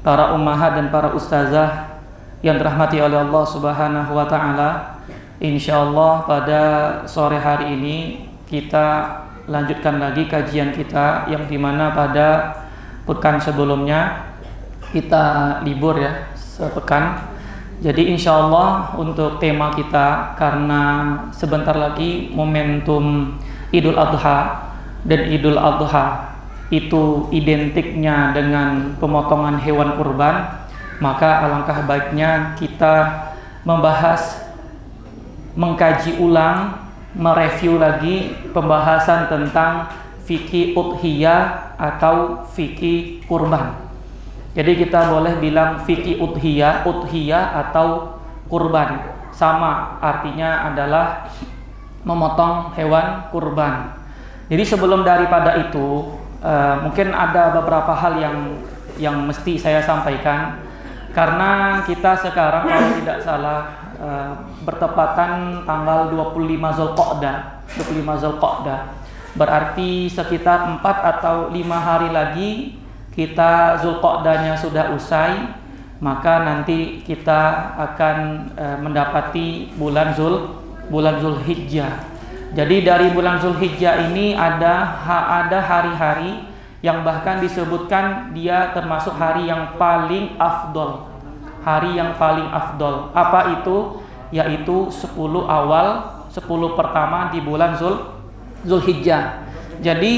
para ummahat dan para ustazah yang dirahmati oleh Allah Subhanahu wa taala. Insyaallah pada sore hari ini kita lanjutkan lagi kajian kita yang dimana pada pekan sebelumnya kita libur ya, sepekan. Jadi insyaallah untuk tema kita, karena sebentar lagi momentum Idul Adha, dan Idul Adha itu identiknya dengan pemotongan hewan kurban, maka alangkah baiknya kita membahas, mengkaji ulang, mereview lagi pembahasan tentang fikih udhiyah atau fikih kurban. Jadi kita boleh bilang fikih udhiyah atau kurban, sama artinya adalah memotong hewan kurban. Jadi sebelum daripada itu, mungkin ada beberapa hal yang mesti saya sampaikan, karena kita sekarang kalau tidak salah bertepatan tanggal 25 Zulqa'dah, berarti sekitar 4 atau 5 hari lagi kita Zulqa'dahnya sudah usai, maka nanti kita akan mendapati bulan Zulhijjah. Jadi dari bulan Zulhijjah ini ada hari-hari yang bahkan disebutkan dia termasuk hari yang paling afdol. Hari yang paling afdol. Apa itu? Yaitu 10 pertama di bulan Zulhijjah. Jadi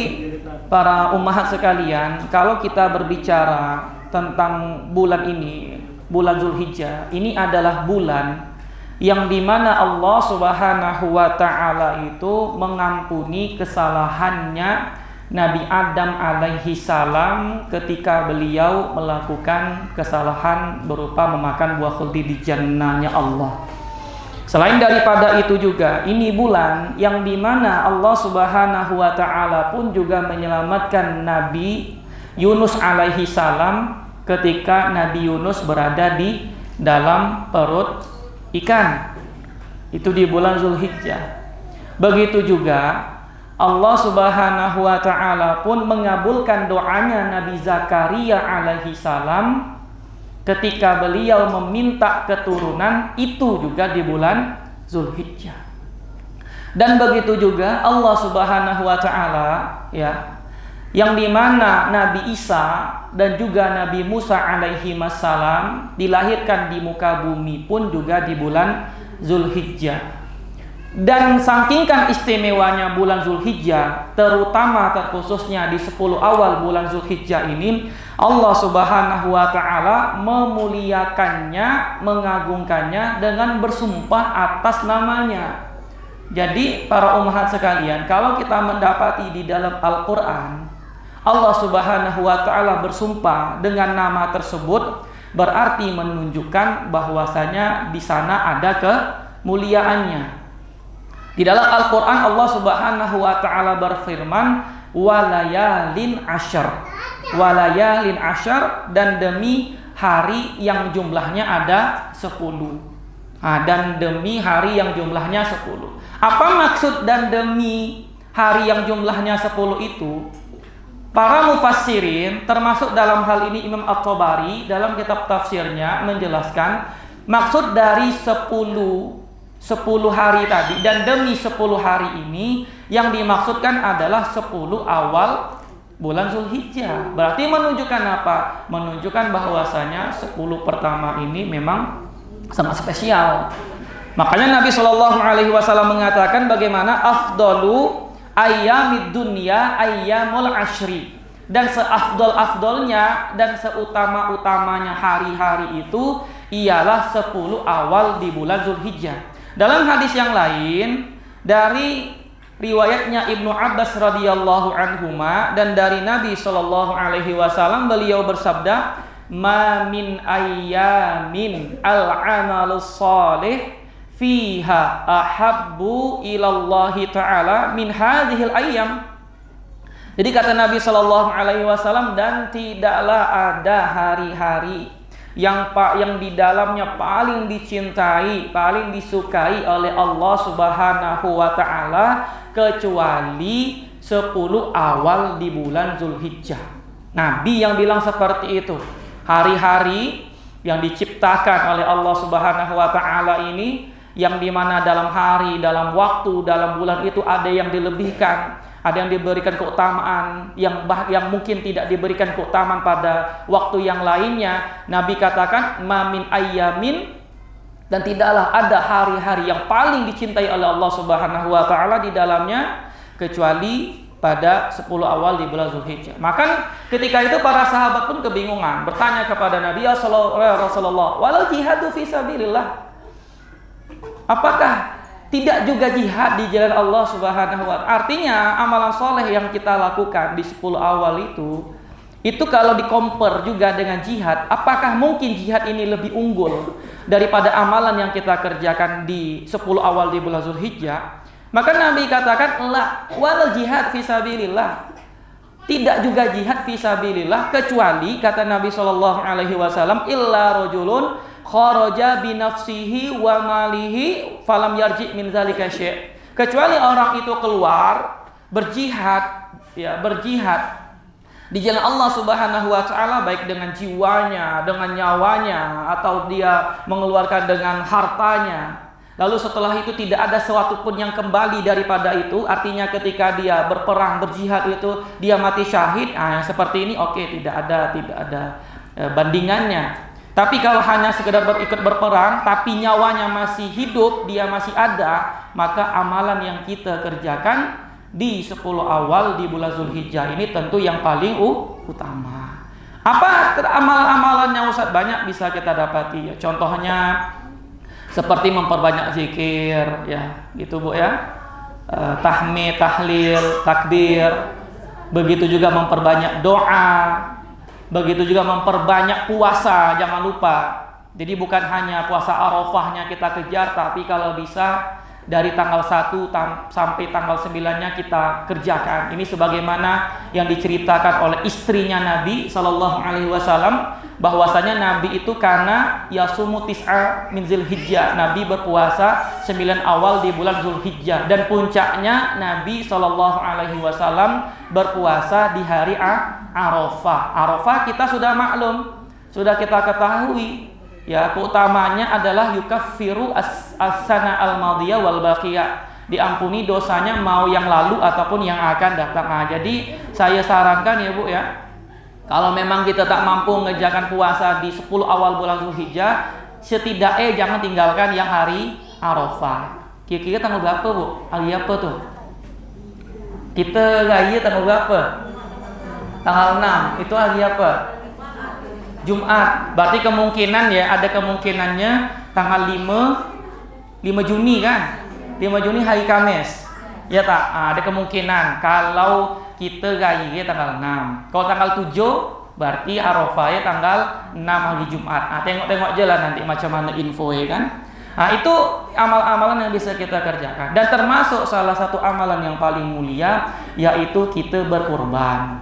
para ummahat sekalian, kalau kita berbicara tentang bulan ini, bulan Zulhijjah, ini adalah bulan yang dimana Allah Subhanahu wa ta'ala itu mengampuni kesalahannya Nabi Adam alaihi salam ketika beliau melakukan kesalahan berupa memakan buah khuldi di jannahnya Allah. Selain daripada itu juga, ini bulan yang dimana Allah Subhanahu wa ta'ala pun juga menyelamatkan Nabi Yunus alaihi salam ketika Nabi Yunus berada di dalam perut ikan. Itu di bulan Zulhijjah. Begitu juga Allah Subhanahu wa ta'ala pun mengabulkan doanya Nabi Zakaria alaihi salam ketika beliau meminta keturunan, itu juga di bulan Zulhijjah. Dan begitu juga Allah Subhanahu wa ta'ala ya, yang dimana Nabi Isa dan juga Nabi Musa alaihi wassalam dilahirkan di muka bumi pun juga di bulan Zulhijjah. Dan saking istimewanya bulan Zulhijjah, terutama terkhususnya di 10 awal bulan Zulhijjah ini, Allah Subhanahu wa ta'ala memuliakannya, mengagungkannya dengan bersumpah atas namanya. Jadi para ummahat sekalian, kalau kita mendapati di dalam Al-Quran Allah Subhanahu wa ta'ala bersumpah dengan nama tersebut, berarti menunjukkan bahwasanya di sana ada kemuliaannya. Di dalam Al-Quran Allah Subhanahu wa ta'ala berfirman, walayalin asyar, dan demi hari yang jumlahnya ada 10. Dan demi hari yang jumlahnya 10. Apa maksud dan demi hari yang jumlahnya 10 itu? Para mufassirin, termasuk dalam hal ini Imam At-Tabari dalam kitab tafsirnya menjelaskan maksud dari 10 hari tadi dan demi 10 hari ini yang dimaksudkan adalah 10 awal bulan Zulhijjah. Berarti menunjukkan apa? Menunjukkan bahwasanya 10 pertama ini memang sangat spesial. Makanya Nabi Shallallahu alaihi wasallam mengatakan bagaimana afdalu ayyamid dunya ayyamul ashri, dan seafdol-afdolnya dan seutama-utamanya hari-hari itu ialah 10 awal di bulan Zulhijjah. Dalam hadis yang lain dari riwayatnya Ibnu Abbas radhiyallahu anhuma dan dari Nabi sallallahu alaihi wasallam, beliau bersabda, "Ma min ayyamin al-amalus shalih fiha ahabbu ilallahi ta'ala min hadhil ayyam." Jadi kata Nabi sallallahu alaihi wasallam, dan tidaklah ada hari-hari yang di dalamnya paling dicintai, paling disukai oleh Allah Subhanahu wa taala kecuali 10 awal di bulan Zulhijjah. Nabi yang bilang seperti itu. Hari-hari yang diciptakan oleh Allah Subhanahu wa taala ini, yang dimana dalam hari, dalam waktu, dalam bulan itu ada yang dilebihkan, ada yang diberikan keutamaan yang mungkin tidak diberikan keutamaan pada waktu yang lainnya. Nabi katakan mamin ayyamin, dan tidaklah ada hari-hari yang paling dicintai oleh Allah Subhanahu wa taala di dalamnya kecuali pada 10 awal di bulan Zulhijjah. Maka ketika itu para sahabat pun kebingungan, bertanya kepada Nabi, ya Rasulullah, walau jihadu fi sabilillah, apakah tidak juga jihad di jalan Allah Subhanahu wa ta'ala? Artinya amalan soleh yang kita lakukan di 10 awal itu kalau di-compare juga dengan jihad, apakah mungkin jihad ini lebih unggul daripada amalan yang kita kerjakan di 10 awal di bulan Zulhijjah? Maka Nabi katakan, la wal jihad fi sabilillah. Tidak juga jihad fi sabilillah, kecuali kata Nabi sallallahu alaihi wasallam, illa rajulun kharaja bi nafsihi wa malihi falam yarji min zalika syai'. Kecuali orang itu keluar berjihad di jalan Allah Subhanahu wa taala, baik dengan jiwanya, dengan nyawanya, atau dia mengeluarkan dengan hartanya. Lalu setelah itu tidak ada sesuatu pun yang kembali daripada itu, artinya ketika dia berperang, berjihad itu dia mati syahid, yang seperti ini tidak ada bandingannya. Tapi kalau hanya sekedar ikut berperang tapi nyawanya masih hidup, dia masih ada, maka amalan yang kita kerjakan di 10 awal di bulan Zulhijjah ini tentu yang paling utama. Apa amalan-amalannya Ustaz? Banyak bisa kita dapati ya. Contohnya seperti memperbanyak zikir, ya, gitu Bu ya. Tahmid, tahlil, takbir. Begitu juga memperbanyak doa. Begitu juga memperbanyak puasa, jangan lupa. Jadi bukan hanya puasa Arafahnya kita kejar, tapi kalau bisa dari tanggal 1 sampai tanggal 9-nya kita kerjakan. Ini sebagaimana yang diceritakan oleh istrinya Nabi sallallahu alaihi wasallam, bahwasanya Nabi itu karena yasumu tis'a min Zulhijjah, Nabi berpuasa 9 awal di bulan Zulhijjah, dan puncaknya Nabi sallallahu alaihi wasallam berpuasa di hari Arafah. Arafah kita sudah maklum, sudah kita ketahui. Ya, keutamanya adalah yukaffiru as-sana al-madiyah wal baqiyah. Diampuni dosanya mau yang lalu ataupun yang akan datang. Nah, jadi saya sarankan ya Bu ya, kalau memang kita tak mampu mengerjakan puasa di 10 awal bulan Zulhijjah, setidaknya jangan tinggalkan yang hari Arafah. Kira-kira tanggal berapa Bu? Hari apa tuh? Kita raya tanggal berapa? Tanggal 6. Itu hari apa? Jumat. Berarti kemungkinan ya, ada kemungkinannya tanggal 5 Juni kan? 5 Juni hari Kamis. Ya tak? Ada kemungkinan kalau kita raya tanggal 6. Kalau tanggal 7 berarti Arafah ya tanggal 6 hari Jumat. Tengok-tengok aja lah nanti macam mana info ya kan? Itu amal-amalan yang bisa kita kerjakan. Dan termasuk salah satu amalan yang paling mulia yaitu kita berkurban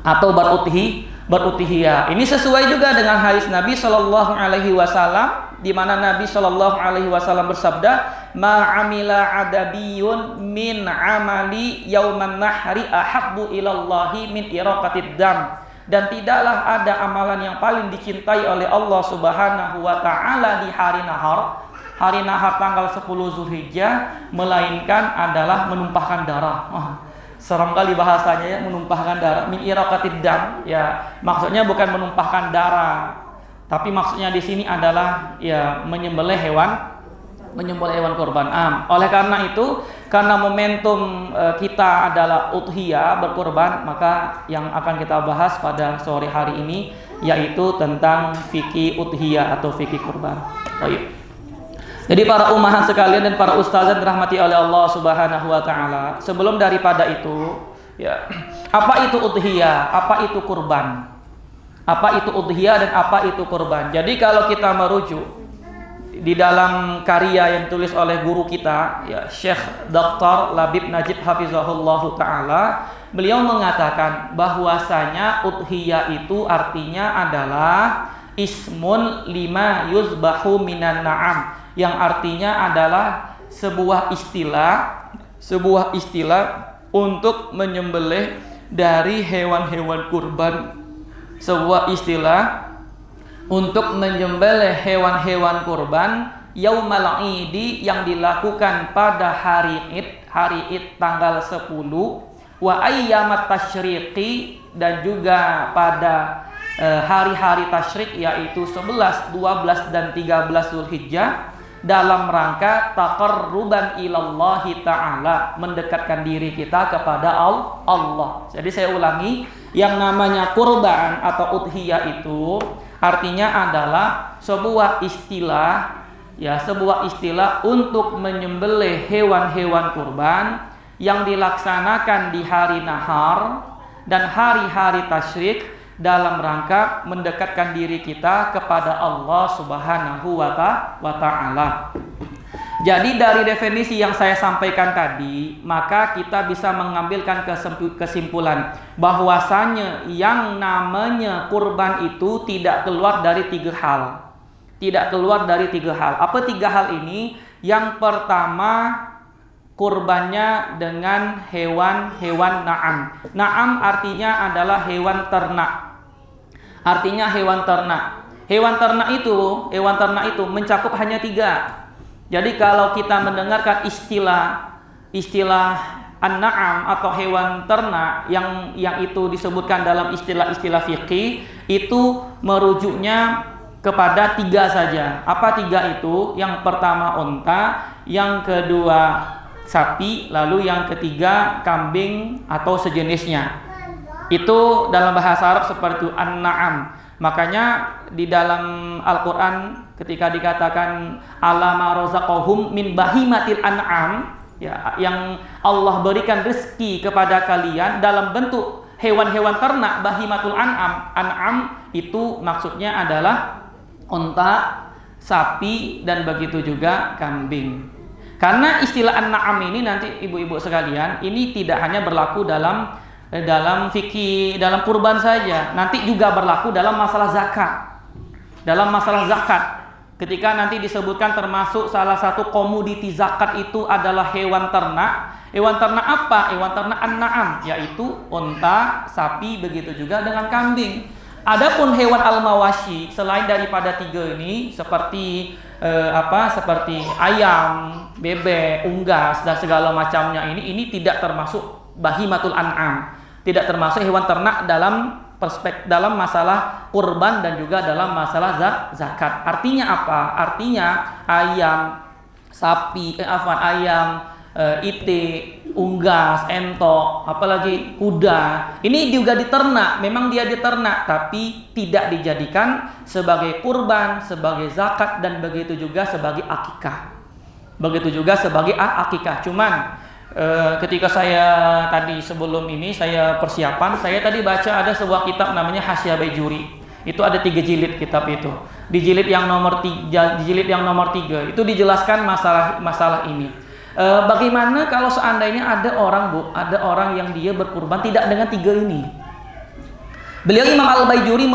atau berudhiyah. Ini sesuai juga dengan hadis Nabi sallallahu alaihi wasallam, di mana Nabi sallallahu alaihi wasallam bersabda, "Ma amila adabiyun min amali yauman nahri ahabbu ilallahi min iraqatid dam." Dan tidaklah ada amalan yang paling dicintai oleh Allah Subhanahu wa taala di hari nahar tanggal 10 Zulhijjah, melainkan adalah menumpahkan darah. Serem kali bahasanya ya, menumpahkan darah, min iraqatid dam. Ya, maksudnya bukan menumpahkan darah, tapi maksudnya di sini adalah ya menyembelih hewan kurban. Oleh karena itu, karena momentum kita adalah udhiyah, berkurban, maka yang akan kita bahas pada sore hari ini yaitu tentang fikih udhiyah atau fikih kurban. Baik. Jadi para ummahat sekalian dan para ustazah dirahmati oleh Allah Subhanahu wa taala, sebelum daripada itu, ya, apa itu udhiyah? Apa itu kurban? Apa itu udhiyah dan apa itu kurban? Jadi kalau kita merujuk di dalam karya yang ditulis oleh guru kita, ya, Syekh Dr. Labib Najib Hafizahullah taala, beliau mengatakan bahwasanya udhiyah itu artinya adalah ismun lima yuzbahu minan na'am, yang artinya adalah sebuah istilah untuk menyembelih dari hewan-hewan kurban sebuah istilah untuk menyembelih hewan-hewan kurban Yaumal Idi yang dilakukan pada hari Id tanggal 10, wa ayyamat tasyriqi, dan juga pada hari-hari tasyrik yaitu 11, 12 dan 13 Zulhijjah, dalam rangka taqarruban ilallahi ta'ala, mendekatkan diri kita kepada Allah. Jadi saya ulangi, yang namanya kurban atau udhiyah itu artinya adalah sebuah istilah, ya, sebuah istilah untuk menyembelih hewan-hewan kurban yang dilaksanakan di hari nahar dan hari-hari tasyrik dalam rangka mendekatkan diri kita kepada Allah Subhanahu wa ta'ala. Jadi dari definisi yang saya sampaikan tadi, maka kita bisa mengambilkan kesimpulan bahwasanya yang namanya kurban itu tidak keluar dari 3 hal. Tidak keluar dari 3 hal. Apa 3 hal ini? Yang pertama, kurbannya dengan hewan-hewan na'am. Na'am artinya adalah hewan ternak. Artinya hewan ternak. Hewan ternak itu mencakup hanya 3. Jadi kalau kita mendengarkan istilah an-na'am atau hewan ternak yang itu disebutkan dalam istilah-istilah fikih, itu merujuknya kepada 3 saja. Apa 3 itu? Yang pertama unta, yang kedua sapi, lalu yang ketiga kambing atau sejenisnya. Itu dalam bahasa Arab seperti an-na'am. Makanya di dalam Al-Qur'an ketika dikatakan alama razaqahum min bahimatil an'am, ya, yang Allah berikan rezeki kepada kalian dalam bentuk hewan-hewan ternak, bahimatul an'am. An'am itu maksudnya adalah unta, sapi, dan begitu juga kambing. Karena istilah an-na'am ini nanti ibu-ibu sekalian, ini tidak hanya berlaku dalam fikih, dalam kurban saja, nanti juga berlaku dalam masalah zakat. Dalam masalah zakat, ketika nanti disebutkan termasuk salah satu komoditi zakat itu adalah hewan ternak. Hewan ternak apa? Hewan ternak an-na'am, yaitu unta, sapi, begitu juga dengan kambing. Adapun hewan al-mawashi selain daripada 3 ini seperti seperti ayam, bebek, unggas dan segala macamnya, ini tidak termasuk bahimatul an'am. Tidak termasuk hewan ternak dalam dalam masalah kurban dan juga dalam masalah zakat. Artinya apa? Artinya ayam, sapi, ayam, itik, unggas, entok, apalagi kuda. Ini juga diternak, memang dia diternak, tapi tidak dijadikan sebagai kurban, sebagai zakat, dan begitu juga sebagai akikah. Begitu juga sebagai akikah. Cuman ketika saya tadi sebelum ini saya persiapan, saya tadi baca ada sebuah kitab namanya Hasyiah Baijuri. Itu ada 3 jilid kitab itu. Di jilid yang nomor 3 itu dijelaskan masalah ini. Bagaimana kalau seandainya ada orang yang dia berkurban tidak dengan 3 ini? Beliau Imam Al-Baijuri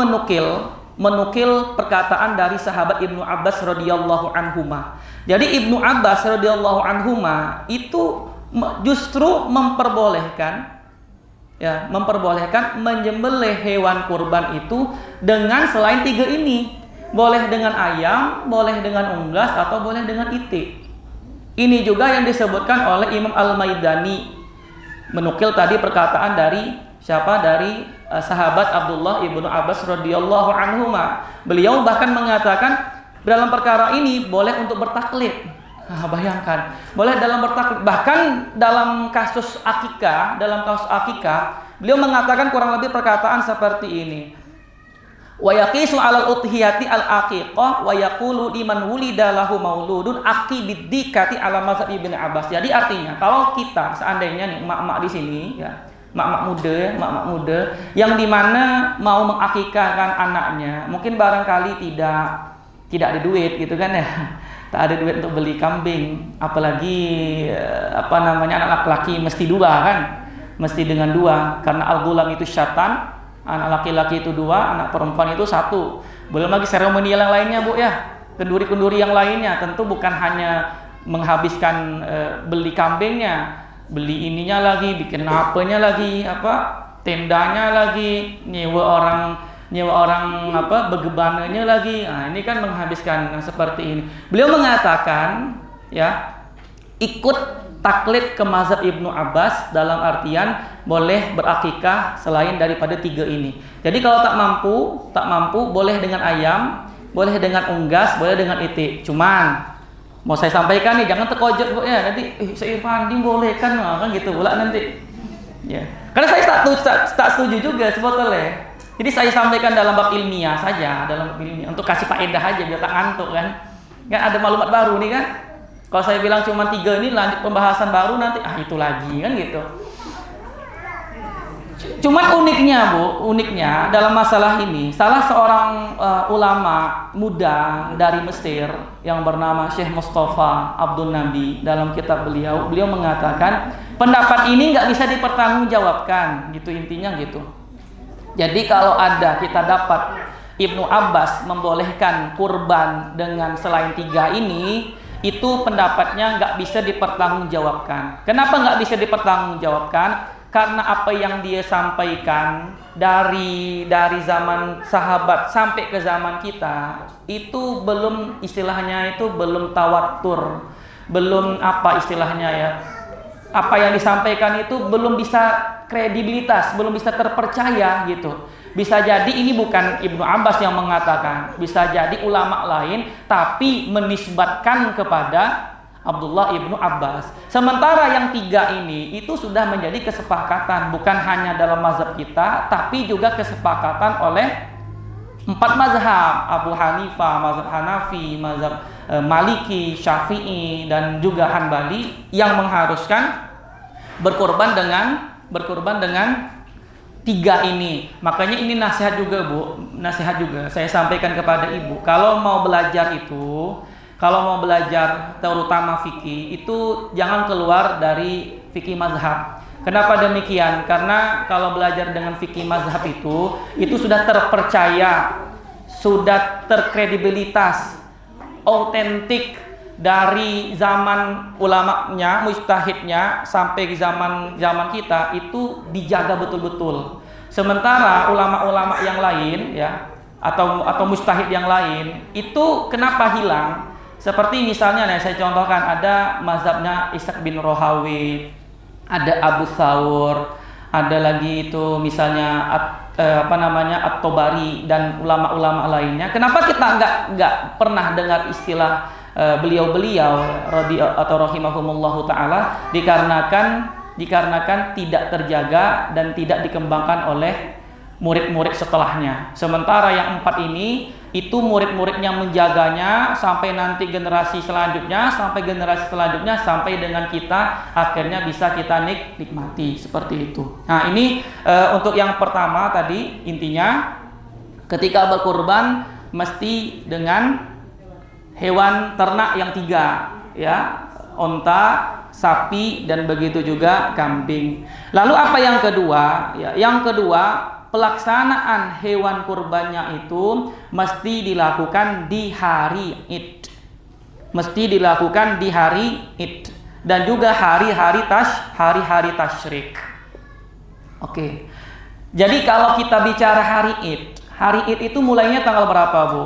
menukil perkataan dari sahabat Ibnu Abbas radhiyallahu anhuma. Jadi Ibnu Abbas radhiyallahu anhuma itu justru memperbolehkan menyembelih hewan kurban itu dengan selain 3 ini. Boleh dengan ayam, boleh dengan unggas, atau boleh dengan itik. Ini juga yang disebutkan oleh Imam Al-Maidani, menukil tadi perkataan dari siapa? Dari sahabat Abdullah ibnu Abbas radhiyallahu anhuma. Beliau bahkan mengatakan dalam perkara ini boleh untuk bertaklid. Bayangkan, boleh dalam bertaklid. Bahkan dalam kasus akikah, beliau mengatakan kurang lebih perkataan seperti ini. Wa yaqisu 'alal udhiyati al-aqiqah wa yaqulu liman wulida lahu mauludun aqibid dikati 'ala mazhab Ibnu Abbas. Jadi artinya kalau kita seandainya nih mak-mak di sini ya, mak-mak muda yang dimana mau mengakikahkan anaknya, mungkin barangkali tidak ada duit gitu kan ya. Tak ada duit untuk beli kambing, apalagi anak laki-laki mesti 2 kan, mesti dengan 2 karena al-ghulam itu syatan, anak laki-laki itu 2, anak perempuan itu 1. Belum lagi seremonial yang lainnya Bu ya, kenduri-kenduri yang lainnya. Tentu bukan hanya menghabiskan beli kambingnya, beli ininya lagi, bikin apanya lagi, tendanya lagi, nyewa orang nyewa orang apa begebananya lagi. Nah, ini kan menghabiskan seperti ini. Beliau mengatakan ya, ikut taklid ke mazhab Ibnu Abbas dalam artian boleh berakikah selain daripada 3 ini. Jadi kalau tak mampu boleh dengan ayam, boleh dengan unggas, boleh dengan itik. Cuman mau saya sampaikan nih, jangan terkojot Bu ya, nanti Seirfandi boleh kan gitu pula nanti. Ya. Karena saya tak setuju juga sebetulnya. Jadi saya sampaikan dalam bab ilmiah saja, untuk kasih faedah aja biar tak ngantuk kan. Kan ada maklumat baru nih kan. Kalau saya bilang cuma 3 ini lanjut pembahasan baru nanti itu lagi kan gitu. Cuman uniknya dalam masalah ini, salah seorang ulama muda dari Mesir yang bernama Syekh Mustafa Abdul Nabi, dalam kitab beliau mengatakan pendapat ini nggak bisa dipertanggungjawabkan, gitu intinya gitu. Jadi kalau kita dapat Ibnu Abbas membolehkan kurban dengan selain 3 ini, itu pendapatnya nggak bisa dipertanggungjawabkan. Kenapa nggak bisa dipertanggungjawabkan? Karena apa yang dia sampaikan dari zaman sahabat sampai ke zaman kita itu belum tawatur, belum apa istilahnya ya, apa yang disampaikan itu belum bisa kredibilitas, belum bisa terpercaya gitu. Bisa jadi ini bukan Ibnu Abbas yang mengatakan, bisa jadi ulama lain tapi menisbatkan kepada Abdullah Ibnu Abbas. Sementara yang 3 ini itu sudah menjadi kesepakatan bukan hanya dalam mazhab kita, tapi juga kesepakatan oleh 4 mazhab, Abu Hanifah, mazhab Hanafi, mazhab Maliki, Syafi'i, dan juga Hanbali, yang mengharuskan berkorban dengan 3 ini. Makanya ini nasihat juga Bu, nasihat juga saya sampaikan kepada Ibu. Kalau mau belajar terutama fikih itu jangan keluar dari fikih mazhab. Kenapa demikian? Karena kalau belajar dengan fikih mazhab itu sudah terpercaya, sudah terkredibilitas, autentik dari zaman ulamanya, mujtahidnya sampai ke zaman kita itu dijaga betul-betul. Sementara ulama-ulama yang lain ya atau mujtahid yang lain itu kenapa hilang? Seperti misalnya saya contohkan ada mazhabnya Ishaq bin Rohawi, ada Abu Thawr, ada lagi itu misalnya At-Tabari dan ulama-ulama lainnya. Kenapa kita nggak pernah dengar istilah beliau-beliau atau rahimahumullahu taala? Dikarenakan tidak terjaga dan tidak dikembangkan oleh murid-murid setelahnya. Sementara yang 4 ini itu murid-muridnya menjaganya sampai nanti generasi selanjutnya sampai dengan kita akhirnya bisa kita nikmati seperti itu. Nah, ini untuk yang pertama tadi intinya ketika berkurban mesti dengan hewan ternak yang 3 ya, onta, sapi, dan begitu juga kambing. Lalu apa yang kedua? Ya, yang kedua, pelaksanaan hewan kurbannya itu mesti dilakukan di hari Id. Mesti dilakukan di hari Id dan juga hari-hari tasyrik. Oke. Jadi kalau kita bicara hari Id itu mulainya tanggal berapa, Bu?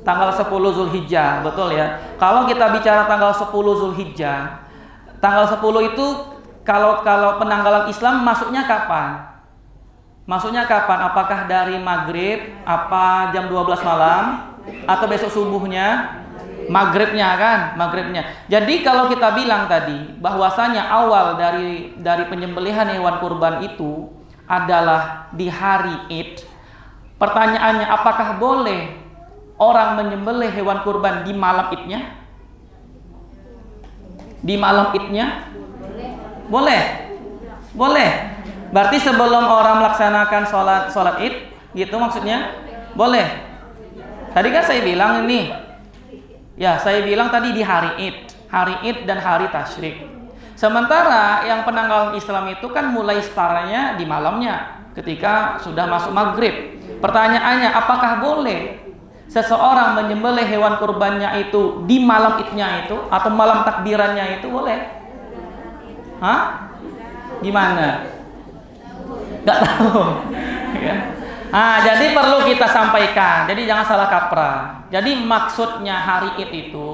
Tanggal 10 Zulhijjah, betul ya. Kalau kita bicara tanggal 10 Zulhijjah, tanggal 10 itu kalau penanggalan Islam masuknya kapan? Apakah dari maghrib, apa jam 12 malam, atau besok subuhnya? Maghribnya. Jadi kalau kita bilang tadi bahwasanya awal dari penyembelihan hewan kurban itu adalah di hari Id. Pertanyaannya, apakah boleh orang menyembelih hewan kurban di malam Idnya? Di malam Idnya? Boleh. Berarti sebelum orang melaksanakan sholat Id, gitu maksudnya? Boleh. Tadi kan saya bilang ini, ya saya bilang tadi di hari Id dan hari tasyrik. Sementara yang penanggalan Islam itu kan mulai startnya di malamnya, ketika sudah masuk maghrib. Pertanyaannya, apakah boleh seseorang menyembelih hewan kurbannya itu di malam Idnya itu atau malam takbirannya itu boleh? Hah? Gimana? Nggak tahu. Ya. Jadi perlu kita sampaikan. Jadi jangan salah kaprah. Jadi maksudnya hari Id itu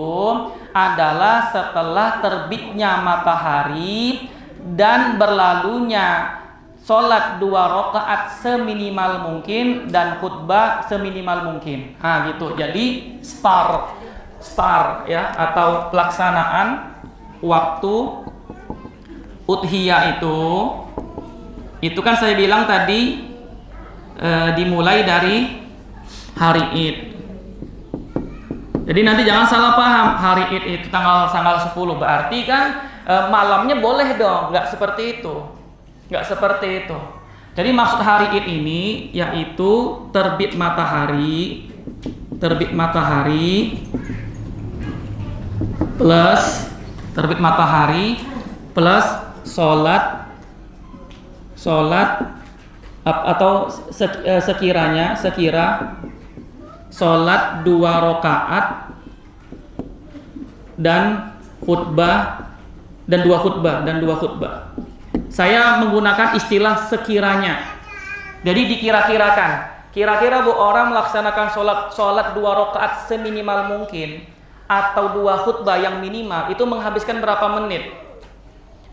adalah setelah terbitnya matahari dan berlalunya sholat 2 rakaat seminimal mungkin dan khutbah seminimal mungkin. Gitu. Jadi start ya, atau pelaksanaan waktu udhiyah itu kan saya bilang tadi dimulai dari hari Id. Jadi nanti jangan salah paham, hari Id itu tanggal 10, berarti kan malamnya boleh dong, nggak seperti itu. Jadi maksud hari Id ini yaitu terbit matahari plus sholat atau sekira sholat 2 rakaat dan dua khutbah. Saya menggunakan istilah sekiranya. Jadi dikira-kirakan. Kira-kira orang melaksanakan sholat 2 rakaat seminimal mungkin atau 2 khutbah yang minimal itu menghabiskan berapa menit?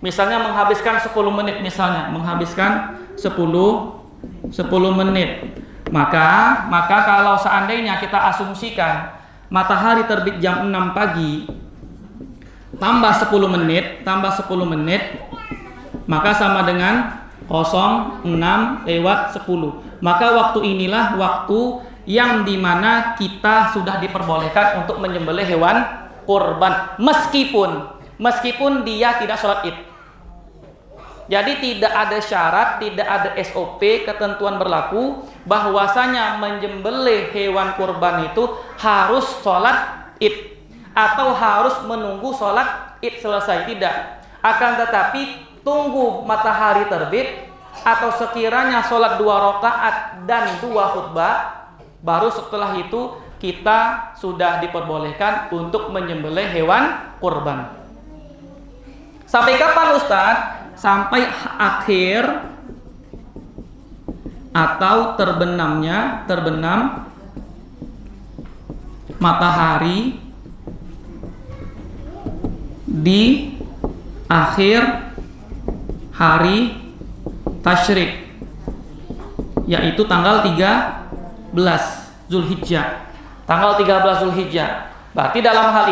Misalnya menghabiskan 10 menit menghabiskan 10 menit. Maka kalau seandainya kita asumsikan matahari terbit jam 6 pagi tambah 10 menit maka sama dengan 06:10. Maka waktu inilah waktu yang dimana kita sudah diperbolehkan untuk menyembelih hewan kurban meskipun dia tidak sholat Id. Jadi tidak ada syarat, tidak ada SOP, ketentuan berlaku bahwasanya menyembelih hewan kurban itu harus sholat Id atau harus menunggu sholat Id selesai, tidak. Akan tetapi tunggu matahari terbit atau sekiranya sholat 2 rakaat dan 2 khutbah, baru setelah itu kita sudah diperbolehkan untuk menyembelih hewan kurban. Sampai kapan Ustaz? Sampai akhir atau terbenam matahari di akhir hari tasyrik, yaitu tanggal 13 Zulhijjah. Tanggal 13 Zulhijjah. Berarti dalam hal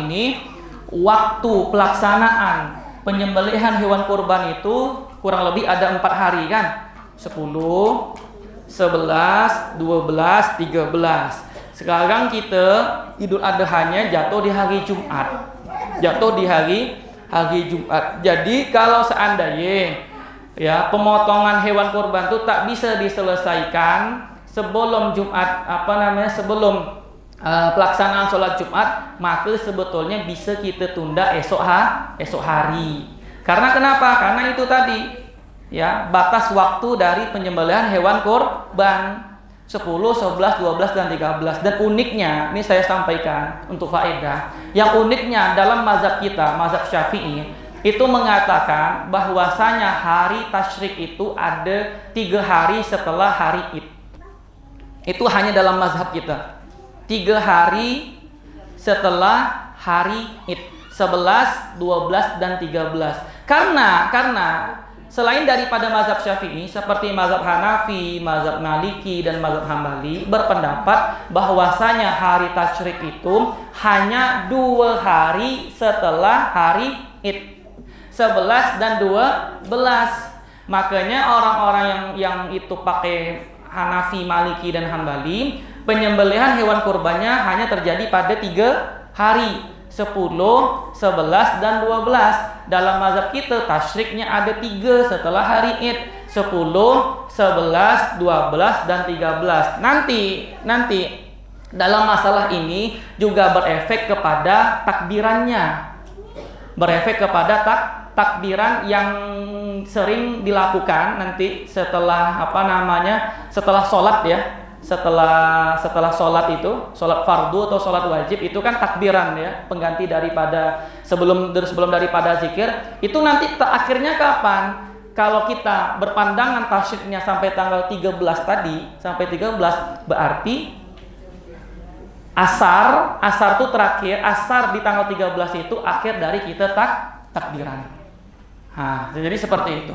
ini waktu pelaksanaan penyembelihan hewan kurban itu kurang lebih ada 4 hari kan? 10, 11, 12, 13. Sekarang kita Idul Adhanya jatuh di hari Jumat. Jadi kalau seandainya pemotongan hewan kurban itu tak bisa diselesaikan sebelum pelaksanaan sholat Jumat, maka sebetulnya bisa kita tunda esok hari. Karena kenapa? Karena itu tadi batas waktu dari penyembelihan hewan kurban 10, 11, 12 dan 13. Dan uniknya, ini saya sampaikan untuk faedah. Yang uniknya dalam mazhab kita, mazhab Syafi'i, itu mengatakan bahwasanya hari tasyrik itu ada 3 hari setelah hari Id. Itu hanya dalam mazhab kita. 3 hari setelah hari Id, 11, 12 dan 13. Karena selain daripada mazhab Syafi'i seperti mazhab Hanafi, mazhab Maliki dan mazhab Hambali berpendapat bahwasanya hari tasyrik itu hanya 2 hari setelah hari Id, 11 dan 12. Makanya orang-orang yang itu pakai Hanafi, Maliki dan Hambali, penyembelihan hewan kurbannya hanya terjadi pada 3 hari, 10, 11 dan 12. Dalam mazhab kita tasyriknya ada 3 setelah hari Id, 10, 11, 12 dan 13. Nanti dalam masalah ini juga berefek kepada takbirannya. Takbiran yang sering dilakukan nanti setelah setelah sholat setelah sholat itu, sholat fardu atau sholat wajib itu kan takbiran pengganti daripada sebelum daripada zikir itu nanti akhirnya kapan? kalau kita berpandangan tasyriknya sampai tanggal 13 tadi, sampai 13 berarti asar itu terakhir, asar di tanggal 13 itu akhir dari kita takbiran. Nah, jadi seperti itu.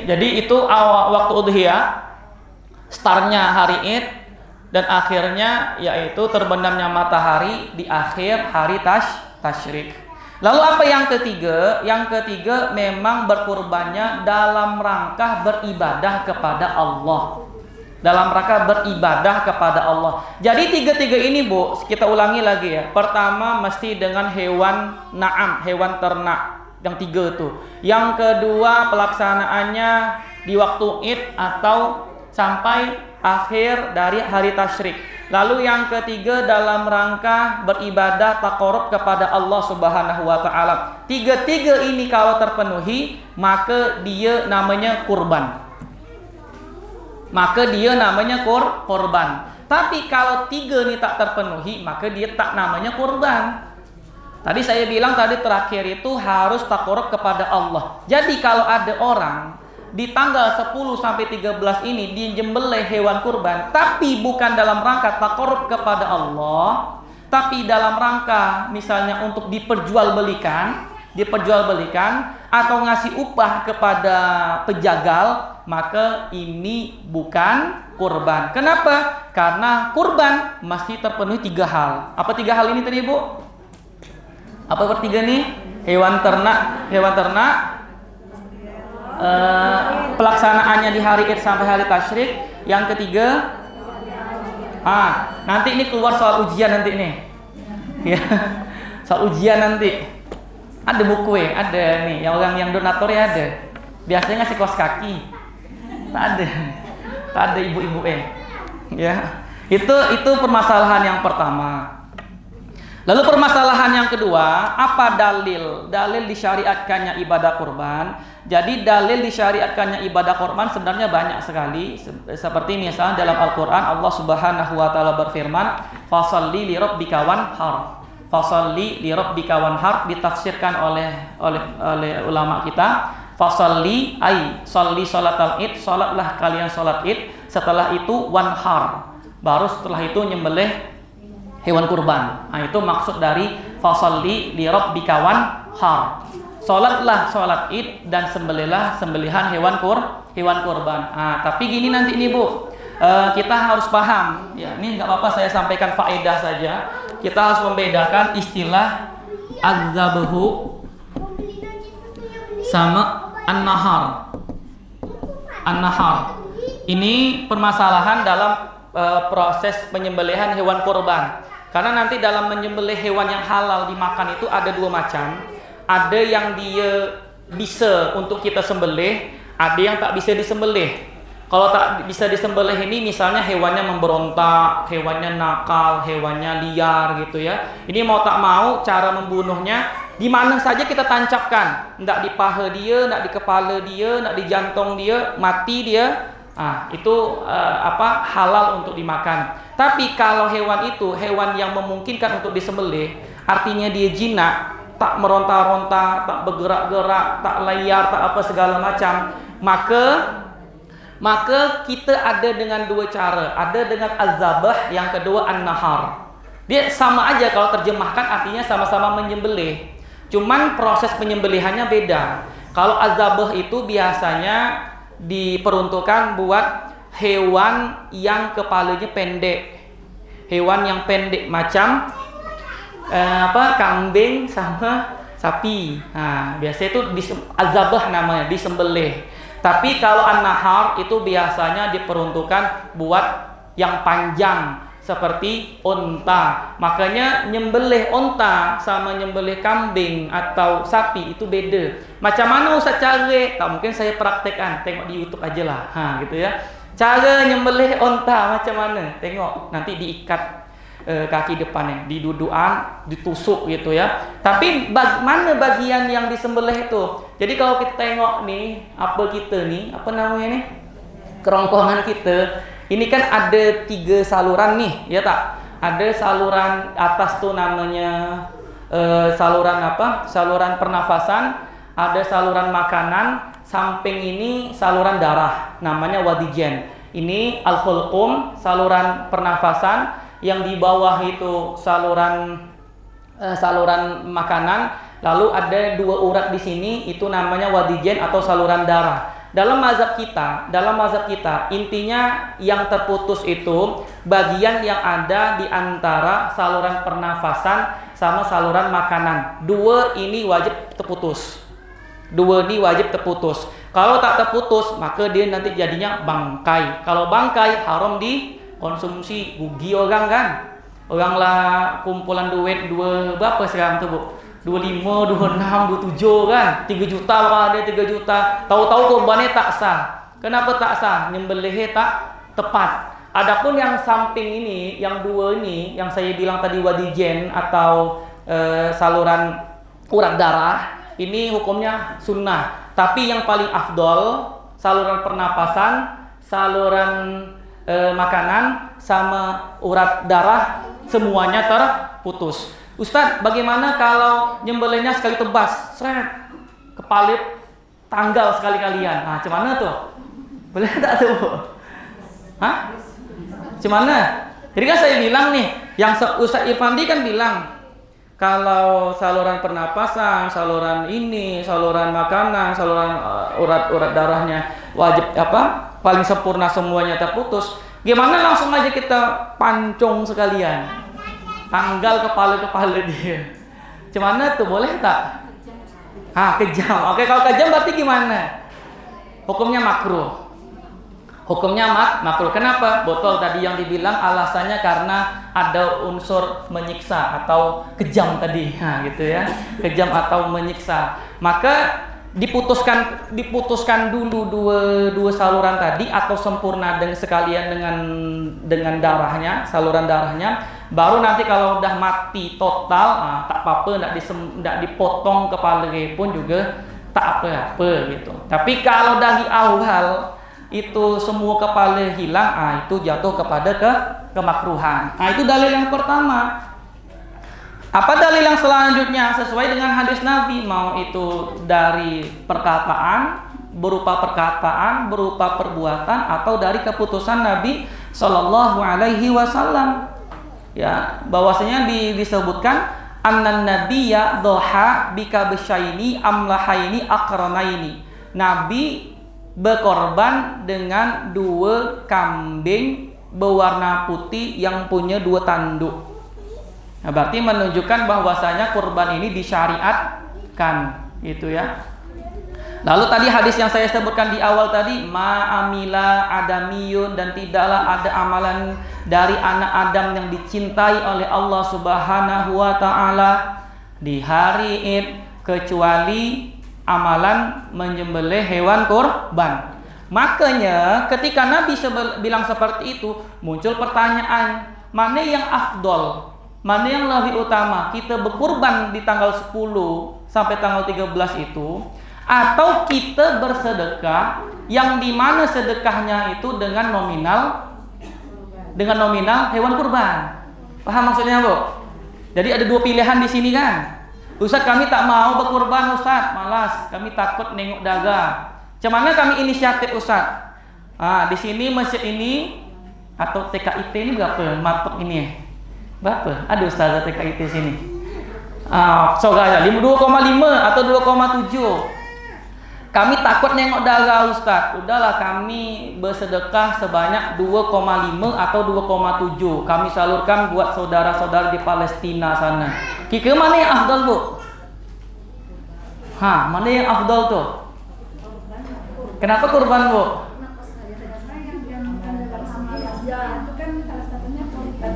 Jadi itu awal waktu udhiyah, startnya hari Id dan akhirnya yaitu terbenamnya matahari di akhir hari tasyrik. Lalu apa yang ketiga? Yang ketiga memang berkurbannya dalam rangka beribadah kepada Allah. Dalam rangka beribadah kepada Allah. Jadi tiga-tiga ini Bu, kita ulangi lagi ya. Pertama mesti dengan hewan na'am, hewan ternak. Yang tiga itu. Yang kedua pelaksanaannya di waktu Id atau sampai akhir dari hari tasyrik. Lalu yang ketiga dalam rangka beribadah taqarrub kepada Allah Subhanahu wa taala. Tiga-tiga ini kalau terpenuhi, maka dia namanya kurban. Maka dia namanya kurban. Tapi kalau tiga ini tak terpenuhi, maka dia tak namanya kurban. Tadi saya bilang tadi terakhir itu harus taqarrub kepada Allah. Jadi kalau ada orang di tanggal 10 sampai 13 ini disembelih hewan kurban, tapi bukan dalam rangka taqarrub kepada Allah, tapi dalam rangka misalnya untuk diperjualbelikan atau ngasih upah kepada pejagal, maka ini bukan kurban. Kenapa? Karena kurban mesti terpenuhi tiga hal. Apa tiga hal ini tadi, Bu? Apa bertiga nih? Hewan ternak, pelaksanaannya di hari Id sampai hari tasyrik. Yang ketiga, nanti ini keluar soal ujian nanti nih. Ya, soal ujian nanti. Ada buku ada nih, yang orang yang donatur ya ada. Biasanya ngasih kaos kaki. Tak ada ibu-ibu Ya, itu permasalahan yang pertama. Lalu permasalahan yang kedua, apa dalil disyariatkannya ibadah kurban? Jadi dalil disyariatkannya ibadah kurban sebenarnya banyak sekali. Seperti misalnya dalam Al-Quran Allah Subhanahu wa taala berfirman, "Fasholli li rabbika wanhar." Fasholli li rabbika wanhar ditafsirkan oleh ulama kita. Fasholli ai sholli sholatal id, salatlah kalian salat id. Setelah itu wanhar. Baru setelah itu nyembelih hewan kurban. Nah, itu maksud dari fasholli li rabbika wanhar. Salatlah salat Id dan sembelihan hewan kurban. Tapi gini nanti nih Bu, kita harus paham. Ya, ini nggak apa-apa saya sampaikan faedah saja. Kita harus membedakan istilah az-zabhu sama an-nahar. An-nahar. Ini permasalahan dalam proses penyembelihan hewan kurban. Karena nanti dalam menyembelih hewan yang halal dimakan itu ada dua macam. Ada yang dia bisa untuk kita sembelih, ada yang tak bisa disembelih. Kalau tak bisa disembelih ini misalnya hewannya memberontak, hewannya nakal, hewannya liar gitu ya. Ini mau tak mau cara membunuhnya di mana saja kita tancapkan. Nggak di paha dia, nggak di kepala dia, nggak di jantung dia, mati dia. Itu halal untuk dimakan. Tapi kalau hewan itu hewan yang memungkinkan untuk disembelih, artinya dia jinak, tak meronta-ronta, tak bergerak-gerak, tak liar, tak apa segala macam, maka kita ada dengan dua cara. Ada dengan az-zabah, yang kedua an-nahar. Dia sama aja kalau terjemahkan artinya sama-sama menyembelih. Cuman proses penyembelihannya beda. Kalau az-zabah itu biasanya diperuntukkan buat hewan yang kepalanya pendek, hewan yang pendek macam kambing sama sapi. Biasanya itu az-zabah namanya, disembelih. Tapi kalau an-nahar itu biasanya diperuntukkan buat yang panjang seperti unta. Makanya nyembelih unta sama nyembelih kambing atau sapi itu beda. Macam mana Ustaz cara? Tak mungkin saya praktekkan, tengok di YouTube aja lah. Gitu ya. Cara nyembelih unta macam mana? Tengok, nanti diikat kaki depannya, didudukan, ditusuk gitu ya. Tapi mana bagian yang disembelih itu? Jadi kalau kita tengok nih, apa namanya nih? Kerongkongan kita. Ini kan ada 3 saluran nih, ya tak? Ada saluran atas tuh namanya saluran pernafasan, ada saluran makanan, samping ini saluran darah, namanya wadijen. Ini al-hulqum, saluran pernafasan. Yang di bawah itu saluran makanan. Lalu ada 2 urat di sini, itu namanya wadijen atau saluran darah. Dalam mazhab kita, intinya yang terputus itu bagian yang ada di antara saluran pernafasan sama saluran makanan. 2 ini wajib terputus. Kalau tak terputus, maka dia nanti jadinya bangkai. Kalau bangkai haram dikonsumsi, rugi orang kan. Orang lah kumpulan duit berapa sekarang tu, Bu? 25, 26, 27 kan, 3 juta orang ada 3 juta. Tahu-tahu korbannya tak sah. Kenapa tak sah? Nyembelihnya tak tepat. Adapun yang samping ini, yang 2 ini, yang saya bilang tadi wadijen atau saluran urat darah, ini hukumnya sunnah. Tapi yang paling afdol, saluran pernapasan, saluran makanan, sama urat darah, semuanya terputus. Ustadz, bagaimana kalau nyembelihnya sekali tebas, seret, kepalit, tanggal sekali-kalian? Nah, macam mana tuh? Boleh tak tuh? Hah? Macam mana? Jadi kan saya bilang nih, yang Ustadz Irfandi kan bilang, kalau saluran pernapasan, saluran ini, saluran makanan, saluran urat darahnya wajib paling sempurna semuanya terputus. Gimana langsung aja kita pancung sekalian? Tanggal kepala dia. Gimana tuh, boleh tak? Kejam. Oke, kalau kejam berarti gimana? Hukumnya makruh. Makruh. Kenapa? Botol tadi yang dibilang alasannya karena ada unsur menyiksa atau kejam tadi. Gitu ya. Kejam atau menyiksa. Maka diputuskan dulu dua saluran tadi atau sempurna sekalian dengan darahnya, saluran darahnya. Baru nanti kalau udah mati total, tak apa-apa, ndak dipotong kepala pun juga tak apa-apa gitu. Tapi kalau dari awal itu semua kepala hilang, itu jatuh kepada kemakruhan. Itu dalil yang pertama. Apa dalil yang selanjutnya? Sesuai dengan hadis Nabi, mau itu dari perkataan, berupa perbuatan, atau dari keputusan Nabi Sallallahu Alaihi Wasallam. Ya, bahwasanya disebutkan annan nabiyya doha bikabsyaini amlahaini akranaini. Nabi berkorban dengan 2 kambing berwarna putih yang punya 2 tanduk. Nah, berarti menunjukkan bahwasanya kurban ini disyariatkan, gitu ya. Lalu tadi hadis yang saya sebutkan di awal tadi, ma'amila adamiyun, dan tidaklah ada amalan dari anak Adam yang dicintai oleh Allah Subhanahu wa taala di hari Id kecuali amalan menyembelih hewan kurban. Makanya ketika Nabi bilang seperti itu, muncul pertanyaan, mana yang afdol? Mana yang lebih utama? Kita berkurban di tanggal 10 sampai tanggal 13 itu, atau kita bersedekah yang dimana sedekahnya itu dengan nominal hewan kurban. Paham maksudnya, Bu? Jadi ada 2 pilihan di sini kan. Ustaz, kami tak mau berkurban, Ustaz, malas, kami takut nengok dagang. Macam mana kami inisiatif, Ustaz? Di sini masjid ini atau TKIT ini berapa? Matok ini berapa? Ada Ustaz TKIT sini. Soalnya 2,5 atau 2,7. Kami takut nengok darah, Ustaz. Udahlah, kami bersedekah sebanyak 2,5 atau 2,7. Kami salurkan buat saudara-saudara di Palestina sana. Kira mana yang afdal, Bu? Mana yang afdal tuh? Kenapa kurban, Bu?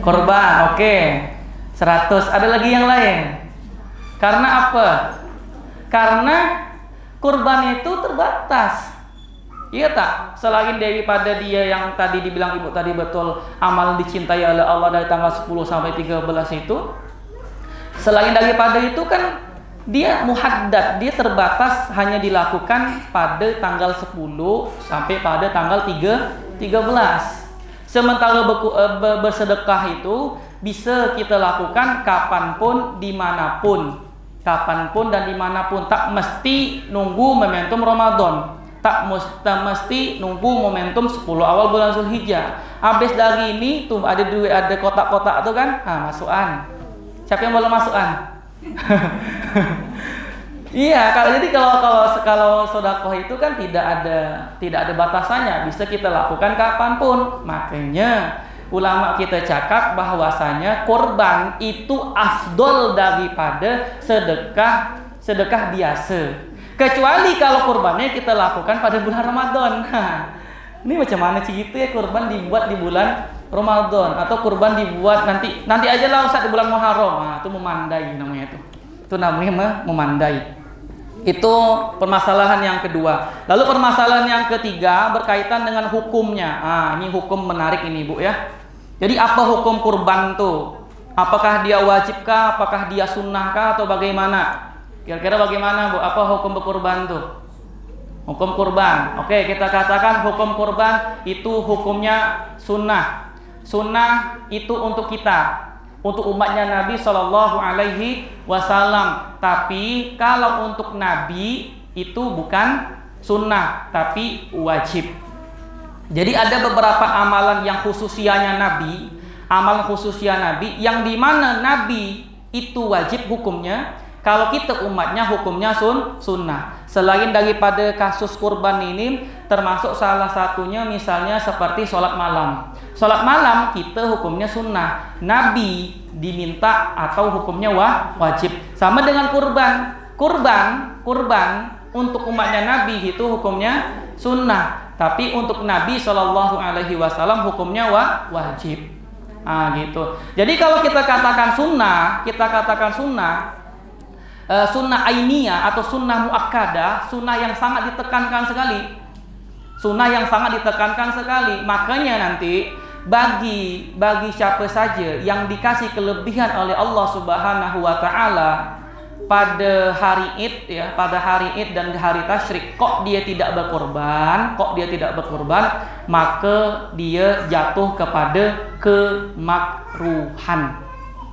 Korban, oke. 100. Ada lagi yang lain? Karena apa? Karena kurban itu terbatas. Iya tak? Selain daripada dia yang tadi dibilang Ibu tadi betul, amal dicintai oleh Allah dari tanggal 10 sampai 13 itu. Selain daripada itu kan dia muhaddad, dia terbatas, hanya dilakukan pada tanggal 10 sampai pada tanggal 13. Sementara bersedekah itu bisa kita lakukan kapanpun, dimanapun. Kapanpun dan dimanapun, tak mesti nunggu momentum Ramadan. tak mesti nunggu momentum 10 awal bulan Zulhijjah. Habis dari ini tuh ada kotak-kotak tuh kan, masukan. Siapa yang boleh masukan? Iya, kalau sedekah itu kan tidak ada batasannya, bisa kita lakukan kapanpun. Makanya ulama kita cakap bahwasanya kurban itu afdol daripada sedekah biasa. Kecuali kalau kurbannya kita lakukan pada bulan Ramadan. Ini macam mana sih gitu ya, kurban dibuat di bulan Ramadan atau kurban dibuat nanti aja lah Ustaz di bulan Muharram. Itu memandai namanya itu. Itu namanya memandai. Itu permasalahan yang kedua. Lalu permasalahan yang ketiga berkaitan dengan hukumnya. Ini hukum menarik ini Bu ya. Jadi apa hukum kurban tuh? Apakah dia wajibkah? Apakah dia sunnahkah atau bagaimana? Kira-kira bagaimana Bu? Apa hukum berkurban tuh? Hukum kurban. Oke, kita katakan hukum kurban itu hukumnya sunnah. Sunnah itu untuk kita, untuk umatnya Nabi Shallallahu Alaihi Wasallam. Tapi kalau untuk Nabi itu bukan sunnah, tapi wajib. Jadi ada beberapa amalan yang khususianya Nabi, amalan khususia Nabi yang dimana Nabi itu wajib hukumnya. Kalau kita umatnya hukumnya sunnah. Selain daripada kasus kurban ini, termasuk salah satunya misalnya seperti sholat malam. Sholat malam kita hukumnya sunnah. Nabi diminta atau hukumnya wajib. Sama dengan kurban. Kurban untuk umatnya Nabi itu hukumnya sunnah. Tapi untuk Nabi Shallallahu Alaihi Wasallam hukumnya wajib. Gitu. Jadi kalau kita katakan sunnah, sunnah ainiyah atau sunnah muakkadah, sunnah yang sangat ditekankan sekali. Makanya nanti bagi siapa saja yang dikasih kelebihan oleh Allah Subhanahu wa taala pada hari Id ya, pada hari Id dan hari tasyrik, kok dia tidak berkorban, maka dia jatuh kepada kemakruhan.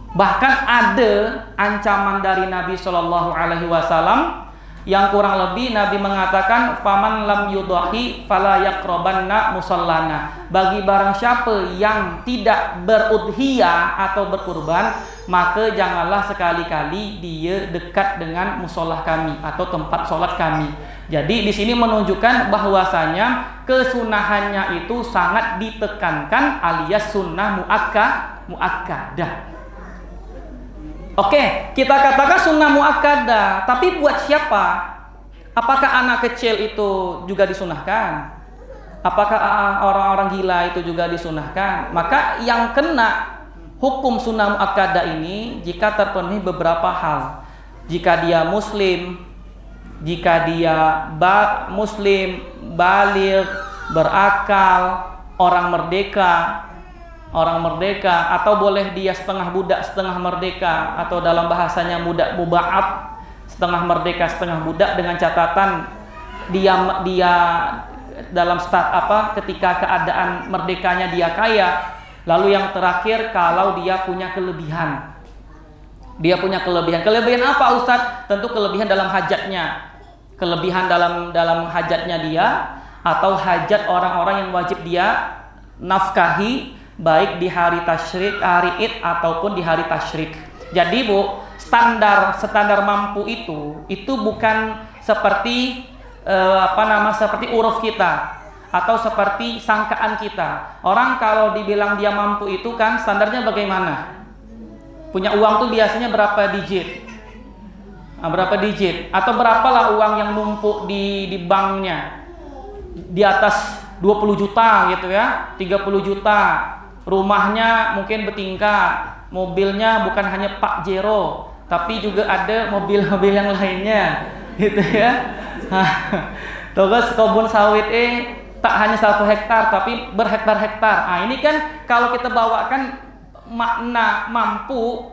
Bahkan ada ancaman dari Nabi Shallallahu Alaihi Wasallam yang kurang lebih Nabi mengatakan faman lam yudahi fala yaqrabanna musallana. Bagi barang siapa yang tidak berudhiyah atau berkurban, maka janganlah sekali-kali dia dekat dengan musolah kami atau tempat sholat kami. Jadi di sini menunjukkan bahwasanya kesunahannya itu sangat ditekankan alias sunnah muakkadah. Oke, kita katakan sunnah muakkadah, tapi buat siapa? Apakah anak kecil itu juga disunahkan? Apakah orang-orang gila itu juga disunahkan? Maka yang kena hukum sunnah muakkadah ini jika terpenuhi beberapa hal. Jika dia muslim, baligh, berakal, orang merdeka, atau boleh dia setengah budak setengah merdeka, atau dalam bahasanya muba'ab, setengah merdeka setengah budak, dengan catatan dia dalam ketika keadaan merdekanya dia kaya. Lalu yang terakhir, kalau dia punya kelebihan. Kelebihan apa Ustadz? Tentu kelebihan dalam hajatnya. Kelebihan dalam hajatnya dia, atau hajat orang-orang yang wajib dia nafkahi, baik di hari tasyrik, hari Id ataupun di hari tasyrik. Jadi Bu, standar mampu itu bukan seperti seperti uruf kita atau seperti sangkaan kita. Orang kalau dibilang dia mampu itu kan standarnya bagaimana? Punya uang tuh biasanya berapa digit? Atau berapalah uang yang numpuk di banknya? Di atas 20 juta gitu ya, 30 juta. Rumahnya mungkin bertingkat, mobilnya bukan hanya Pak Jero, tapi juga ada mobil-mobil yang lainnya, gitu ya. Terus kebun sawit tak hanya 1 hektar, tapi berhektar-hektar. Ini kan kalau kita bawakan makna mampu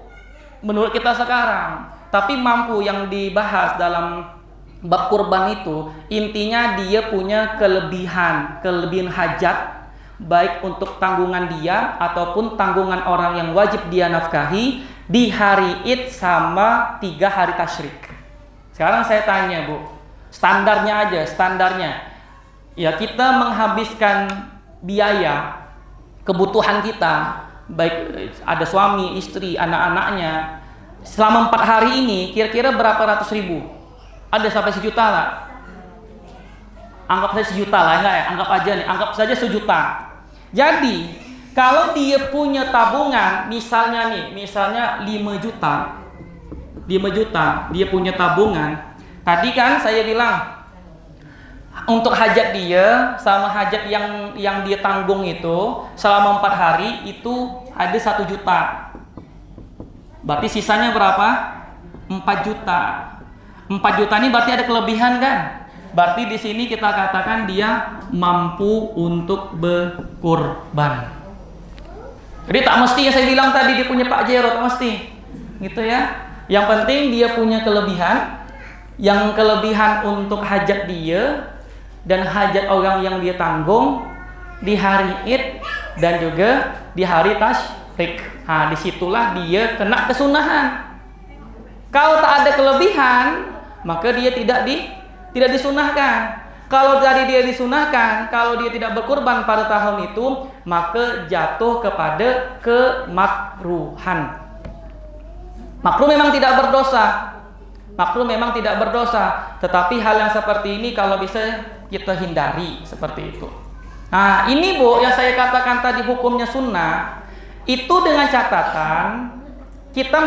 menurut kita sekarang, tapi mampu yang dibahas dalam bab kurban itu intinya dia punya kelebihan hajat, baik untuk tanggungan dia ataupun tanggungan orang yang wajib dia nafkahi di hari Id sama 3 hari tasyrik. Sekarang saya tanya Bu, standarnya ya kita menghabiskan biaya kebutuhan kita, baik ada suami, istri, anak-anaknya, selama 4 hari ini kira-kira berapa ratus ribu? Ada sampai 1 juta lah. Anggap saja 1 juta lah, enggak ya? Anggap aja nih, anggap saja 1 juta. Jadi kalau dia punya tabungan, misalnya 5 juta, dia punya tabungan. Tadi kan saya bilang untuk hajat dia sama hajat yang dia tanggung itu selama 4 hari itu ada 1 juta. Berarti sisanya berapa? 4 juta. 4 juta ini berarti ada kelebihan kan? Berarti di sini kita katakan dia mampu untuk berkurban. Jadi tak mesti yang saya bilang tadi dia punya Pak Jero, tak mesti. Gitu ya. Yang penting dia punya kelebihan. Yang kelebihan untuk hajat dia dan hajat orang yang dia tanggung di hari Id dan juga di hari Tasyrik. Nah, disitulah dia kena kesunahan. Kalau tak ada kelebihan, maka dia tidak disunahkan. Kalau dari dia disunahkan, kalau dia tidak berkurban pada tahun itu, maka jatuh kepada kemakruhan. Makruh memang tidak berdosa. Tetapi hal yang seperti ini kalau bisa kita hindari seperti itu. Nah, ini Bu, yang saya katakan tadi hukumnya sunnah, itu dengan catatan kita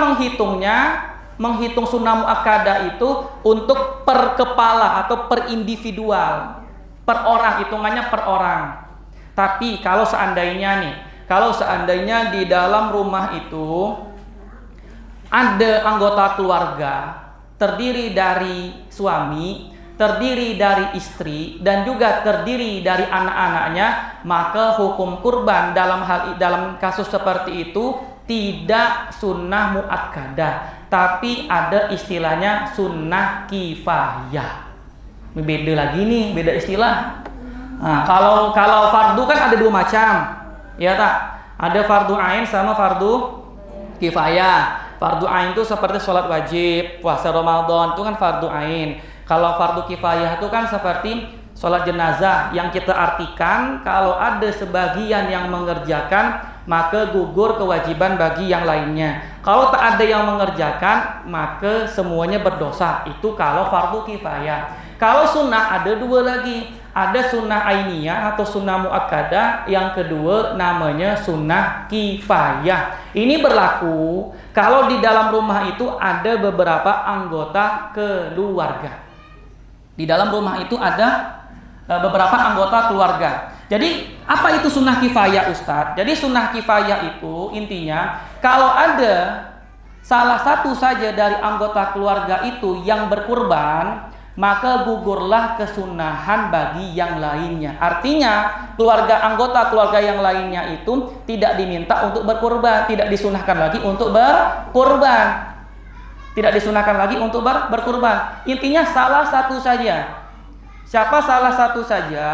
menghitung sunnah muakkadah itu untuk per kepala atau per individual, per orang, hitungannya per orang. Tapi kalau seandainya di dalam rumah itu ada anggota keluarga terdiri dari suami, terdiri dari istri, dan juga terdiri dari anak-anaknya, maka hukum kurban dalam kasus seperti itu tidak sunnah muakkadah, tapi ada istilahnya sunnah kifayah. Beda istilah. Nah, kalau fardu kan ada 2 macam, ya tak? Ada fardu ain sama fardu kifayah. Fardu ain itu seperti sholat wajib, puasa Ramadan itu kan fardu ain. Kalau fardu kifayah itu kan seperti sholat jenazah yang kita artikan kalau ada sebagian yang mengerjakan maka gugur kewajiban bagi yang lainnya. Kalau tak ada yang mengerjakan maka semuanya berdosa. Itu kalau fardu kifayah. Kalau sunnah ada 2 lagi. Ada sunnah ainiyah atau sunnah muakkadah. Yang kedua namanya sunnah kifayah. Ini berlaku kalau di dalam rumah itu ada beberapa anggota keluarga. Di dalam rumah itu ada beberapa anggota keluarga. Jadi apa itu sunnah kifayah, Ustadz? Jadi sunnah kifayah itu intinya kalau ada salah satu saja dari anggota keluarga itu yang berkurban, maka gugurlah kesunahan bagi yang lainnya. Artinya anggota keluarga yang lainnya itu tidak diminta untuk berkurban, tidak disunahkan lagi untuk berkurban. Intinya salah satu saja. Siapa salah satu saja?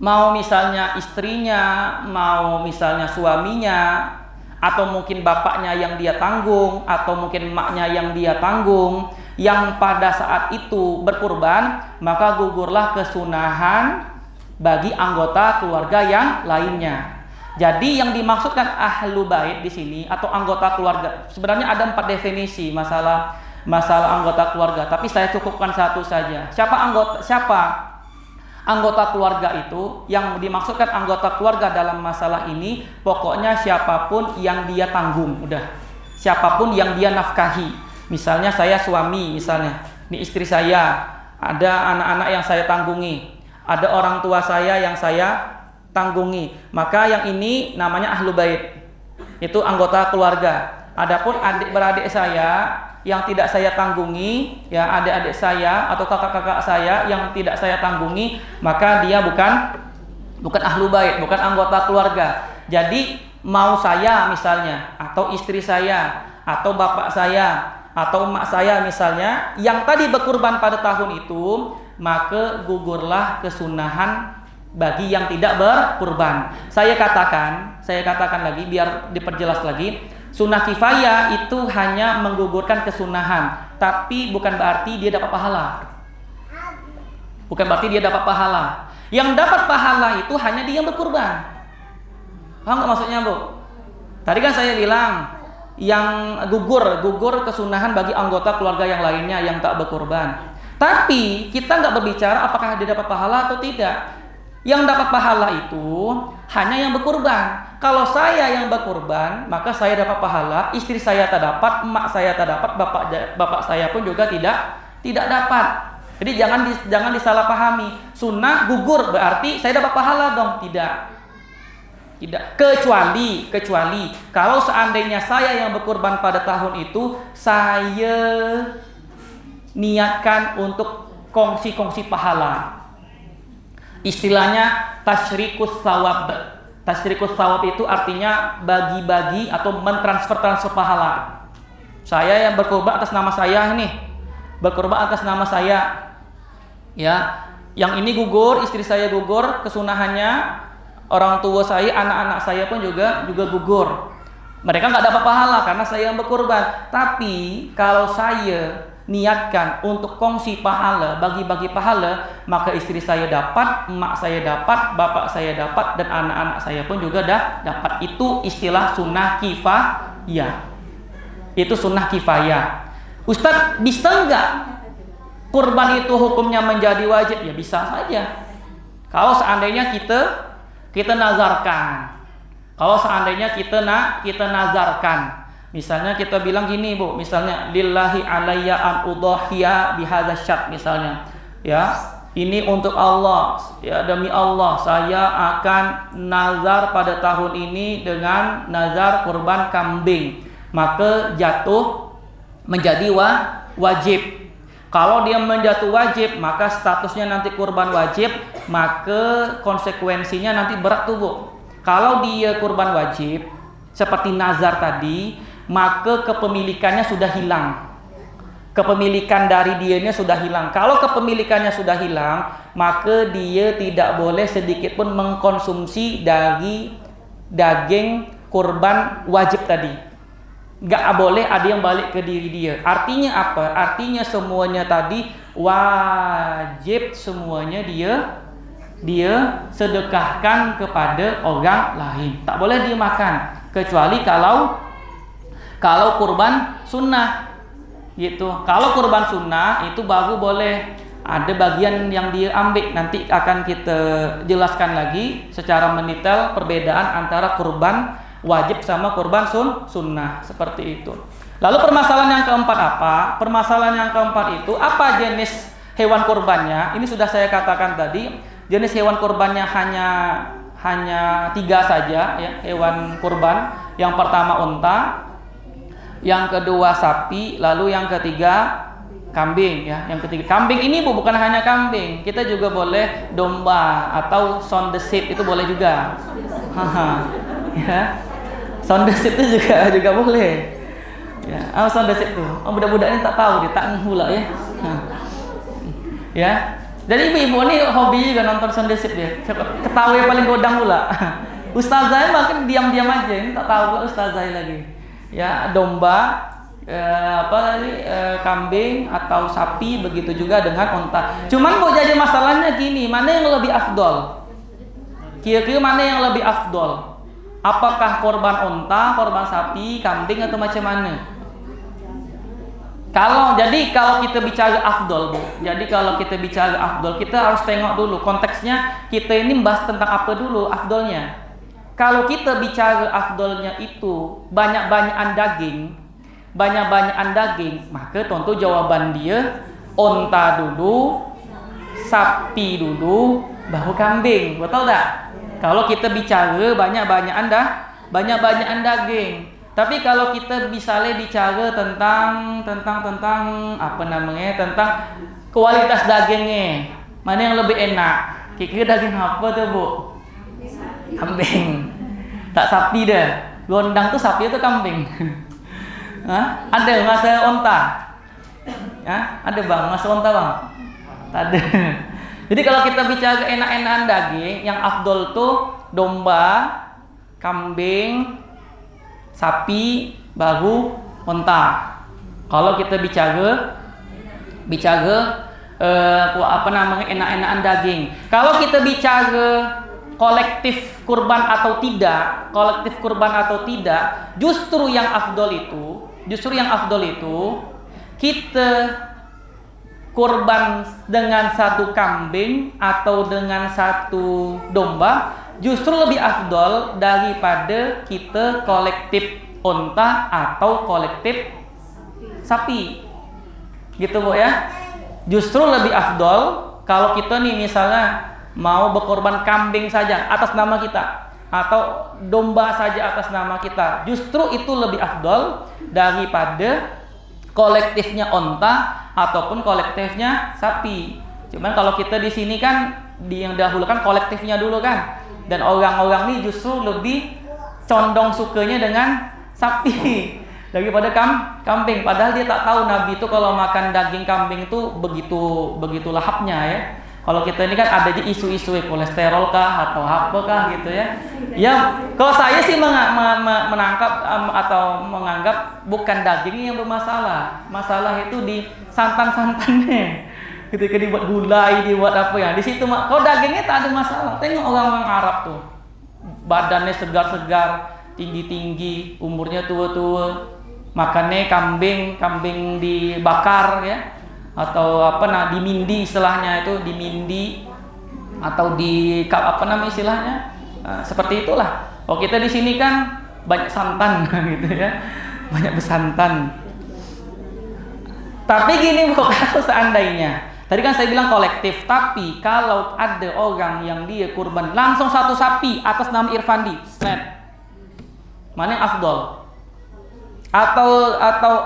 Mau misalnya istrinya, mau misalnya suaminya, atau mungkin bapaknya yang dia tanggung, atau mungkin emaknya yang dia tanggung, yang pada saat itu berkurban, maka gugurlah kesunahan bagi anggota keluarga yang lainnya. Jadi yang dimaksudkan ahlu bait di sini atau anggota keluarga, sebenarnya ada 4 definisi masalah anggota keluarga, tapi saya cukupkan satu saja. Siapa anggota keluarga itu? Yang dimaksudkan anggota keluarga dalam masalah ini pokoknya siapapun yang dia tanggung, udah. Siapapun yang dia nafkahi. Misalnya saya suami, misalnya ini istri saya, ada anak-anak yang saya tanggungi, ada orang tua saya yang saya tanggungi, maka yang ini namanya ahlu bait. Itu anggota keluarga. Adapun adik-beradik saya yang tidak saya tanggungi, ya adik-adik saya atau kakak-kakak saya yang tidak saya tanggungi, maka dia bukan ahlu bait, bukan anggota keluarga. Jadi mau saya misalnya, atau istri saya, atau bapak saya, atau emak saya misalnya, yang tadi berkurban pada tahun itu, maka gugurlah kesunahan bagi yang tidak berkurban. Saya katakan lagi biar diperjelas lagi. Sunnah kifayah itu hanya menggugurkan kesunahan, tapi bukan berarti dia dapat pahala. Bukan berarti dia dapat pahala. Yang dapat pahala itu hanya dia yang berkurban. Paham nggak maksudnya, Bu? Tadi kan saya bilang yang gugur kesunahan bagi anggota keluarga yang lainnya yang tak berkurban. Tapi kita nggak berbicara apakah dia dapat pahala atau tidak. Yang dapat pahala itu hanya yang berkurban. Kalau saya yang berkurban, maka saya dapat pahala, istri saya tak dapat, emak saya tak dapat, bapak saya pun juga tidak dapat. Jadi jangan disalahpahami. Sunnah gugur berarti saya dapat pahala dong? Tidak. Kecuali kalau seandainya saya yang berkurban pada tahun itu, saya niatkan untuk kongsi pahala. Istilahnya tasyrikus sawab. Tasyrikus sawab itu artinya bagi-bagi atau mentransfer pahala. Saya yang berkurban atas nama saya nih. Berkurban atas nama saya. Ya, yang ini gugur, istri saya gugur kesunahannya, orang tua saya, anak-anak saya pun juga gugur. Mereka nggak dapat pahala karena saya yang berkurban. Tapi kalau saya niatkan untuk kongsi pahala, bagi-bagi pahala, maka istri saya dapat, emak saya dapat, bapak saya dapat, dan anak-anak saya pun juga dapat. Itu istilah sunnah kifayah. Itu sunnah kifayah. Ustadz, bisa nggak kurban itu hukumnya menjadi wajib? Ya bisa saja. Kalau seandainya kita nazarkan. Kalau seandainya kita nazarkan. Misalnya kita bilang gini, Bu, misalnya lillahi alayya an udhiya bihadza syat misalnya. Ya, ini untuk Allah. Ya, demi Allah saya akan nazar pada tahun ini dengan nazar kurban kambing. Maka jatuh menjadi wajib. Kalau dia menjatuh wajib, maka statusnya nanti kurban wajib, maka konsekuensinya nanti berat tuh, Bu. Kalau dia kurban wajib, seperti nazar tadi, maka kepemilikannya sudah hilang. Kepemilikan dari dianya sudah hilang. Kalau kepemilikannya sudah hilang, maka dia tidak boleh sedikit pun mengkonsumsi dari daging kurban wajib tadi. Gak boleh ada yang balik ke diri dia. Artinya apa? Artinya semuanya tadi wajib, semuanya dia sedekahkan kepada orang lain. Tak boleh dia makan, kecuali kalau kurban sunnah gitu. Kalau kurban sunnah itu baru boleh ada bagian yang dia ambil. Nanti akan kita jelaskan lagi secara mendetail perbedaan antara kurban wajib sama kurban sunnah, seperti itu. Lalu permasalahan yang keempat apa? Permasalahan yang keempat itu apa jenis hewan kurbannya? Ini sudah saya katakan tadi, jenis hewan kurbannya hanya 3 saja ya, hewan kurban. Yang pertama unta, yang kedua sapi, lalu yang ketiga kambing ya. Yang ketiga kambing ini bukan hanya kambing, kita juga boleh domba atau sondesit itu boleh juga. Ya. Sondesit itu juga boleh. Ya, apa sondesit itu? Oh, budak-budak ini tak tahu, dia tak ngehula ya. Ya. Jadi ibu-ibu ini hobi juga nonton sondesit dia. Ketawa paling godang pula. Ustazah makin diam-diam aja, ini tak tahu pula ustazah lagi. Ya, domba, kambing atau sapi, begitu juga dengan unta. Cuman mau jadi masalahnya gini, mana yang lebih afdol? Kira-kira mana yang lebih afdol? Apakah korban unta, korban sapi, kambing atau macam mana? Kalau kita bicara afdol, Bu. Jadi kalau kita bicara afdol, kita harus tengok dulu konteksnya. Kita ini bahas tentang apa dulu afdolnya. Kalau kita bicara afdolnya itu banyak-banyakan daging, maka tentu jawaban dia unta dulu, sapi dulu, baru kambing. Betul tak? Kalau kita bicara banyak-banyakan daging. Tapi kalau kita misalnya bicara tentang apa namanya? Tentang kualitas dagingnya, mana yang lebih enak? Kira-kira daging apa tuh, Bu? Kambing. Tak sapi dah. Gondang tuh sapi atau kambing? Hah? Ada masa unta? Ya, ada Bang, masa unta Bang? Tak ada. Jadi kalau kita bicara enak-enakan daging, yang afdol tuh domba, kambing, sapi, baru unta. Kalau kita bicara enak-enakan daging. Kalau kita bicara kolektif kurban atau tidak, justru yang afdol itu kita kurban dengan satu kambing atau dengan satu domba justru lebih afdol daripada kita kolektif unta atau kolektif sapi. Gitu Bu ya. Justru lebih afdol kalau kita nih misalnya mau berkorban kambing saja atas nama kita atau domba saja atas nama kita, justru itu lebih afdol daripada kolektifnya onta ataupun kolektifnya sapi. Cuman kalau kita di sini kan yang dahulukan kolektifnya dulu kan, dan orang-orang ini justru lebih condong sukanya dengan sapi daripada kambing. Padahal dia tak tahu Nabi itu kalau makan daging kambing itu begitu lahapnya ya. Kalau kita ini kan ada aja isu-isu kolesterol kah atau apa kah gitu ya. Ya, kalau saya sih menangkap atau menganggap bukan dagingnya yang bermasalah. Masalah itu di santan-santannya. Ketika dibuat gulai, dibuat apa ya. Di situ kalau dagingnya tak ada masalah. Tengok orang-orang Arab tuh. Badannya segar-segar, tinggi-tinggi, umurnya tua-tua. Makannya kambing dibakar ya. Atau dimindi istilahnya itu, dimindi atau istilahnya seperti itulah. Kalau kita di sini kan banyak santan gitu ya, banyak bersantan. Tapi gini Bu, kalau seandainya tadi kan saya bilang kolektif, tapi kalau ada orang yang dia kurban langsung satu sapi atas nama Irfandi, mana yang afdol? Atau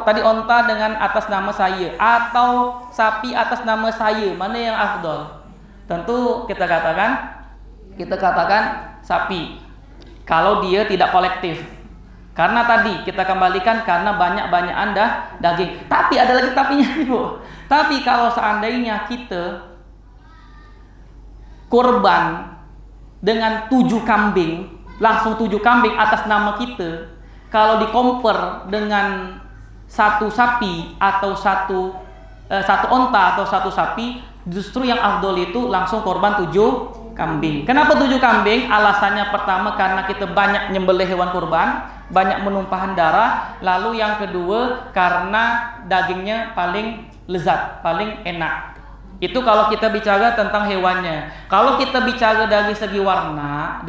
tadi onta dengan atas nama saya, atau sapi atas nama saya, mana yang afdol? Tentu kita katakan sapi kalau dia tidak kolektif. Karena tadi kita kembalikan karena banyak-banyakan daging. Tapi ada lagi tapinya nih Bu. Tapi kalau seandainya kita kurban dengan 7 kambing, langsung 7 kambing atas nama kita, kalau di-compare dengan satu sapi atau satu onta atau satu sapi, justru yang afdol itu langsung korban 7 kambing. Kenapa 7 kambing? Alasannya pertama karena kita banyak nyembelih hewan kurban, banyak menumpahkan darah. Lalu yang kedua karena dagingnya paling lezat, paling enak. Itu kalau kita bicara tentang hewannya. Kalau kita bicara dari segi warna,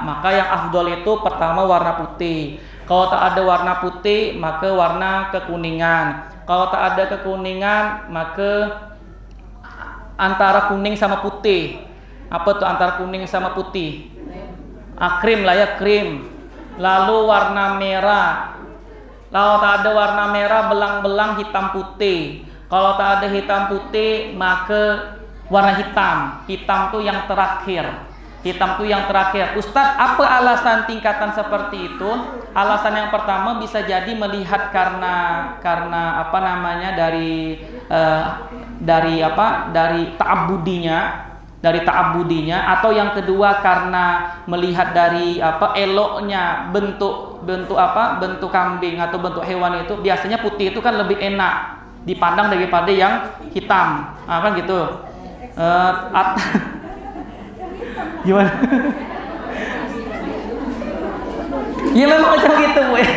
maka yang afdol itu pertama warna putih. Kalau tak ada warna putih, maka warna kekuningan. Kalau tak ada kekuningan, maka antara kuning sama putih. Apa tuh antara kuning sama putih? Krim lah ya, krim. Lalu warna merah. Kalau tak ada warna merah, belang-belang hitam putih. Kalau tak ada hitam putih, maka warna hitam. Hitam tuh yang terakhir. Ustadz, apa alasan tingkatan seperti itu? Alasan yang pertama bisa jadi melihat karena dari ta'abudinya, atau yang kedua karena melihat dari eloknya bentuk kambing atau bentuk hewan itu. Biasanya putih itu kan lebih enak dipandang daripada yang hitam, kan gitu. Gimana? Ya memang macam gitu Bu ya.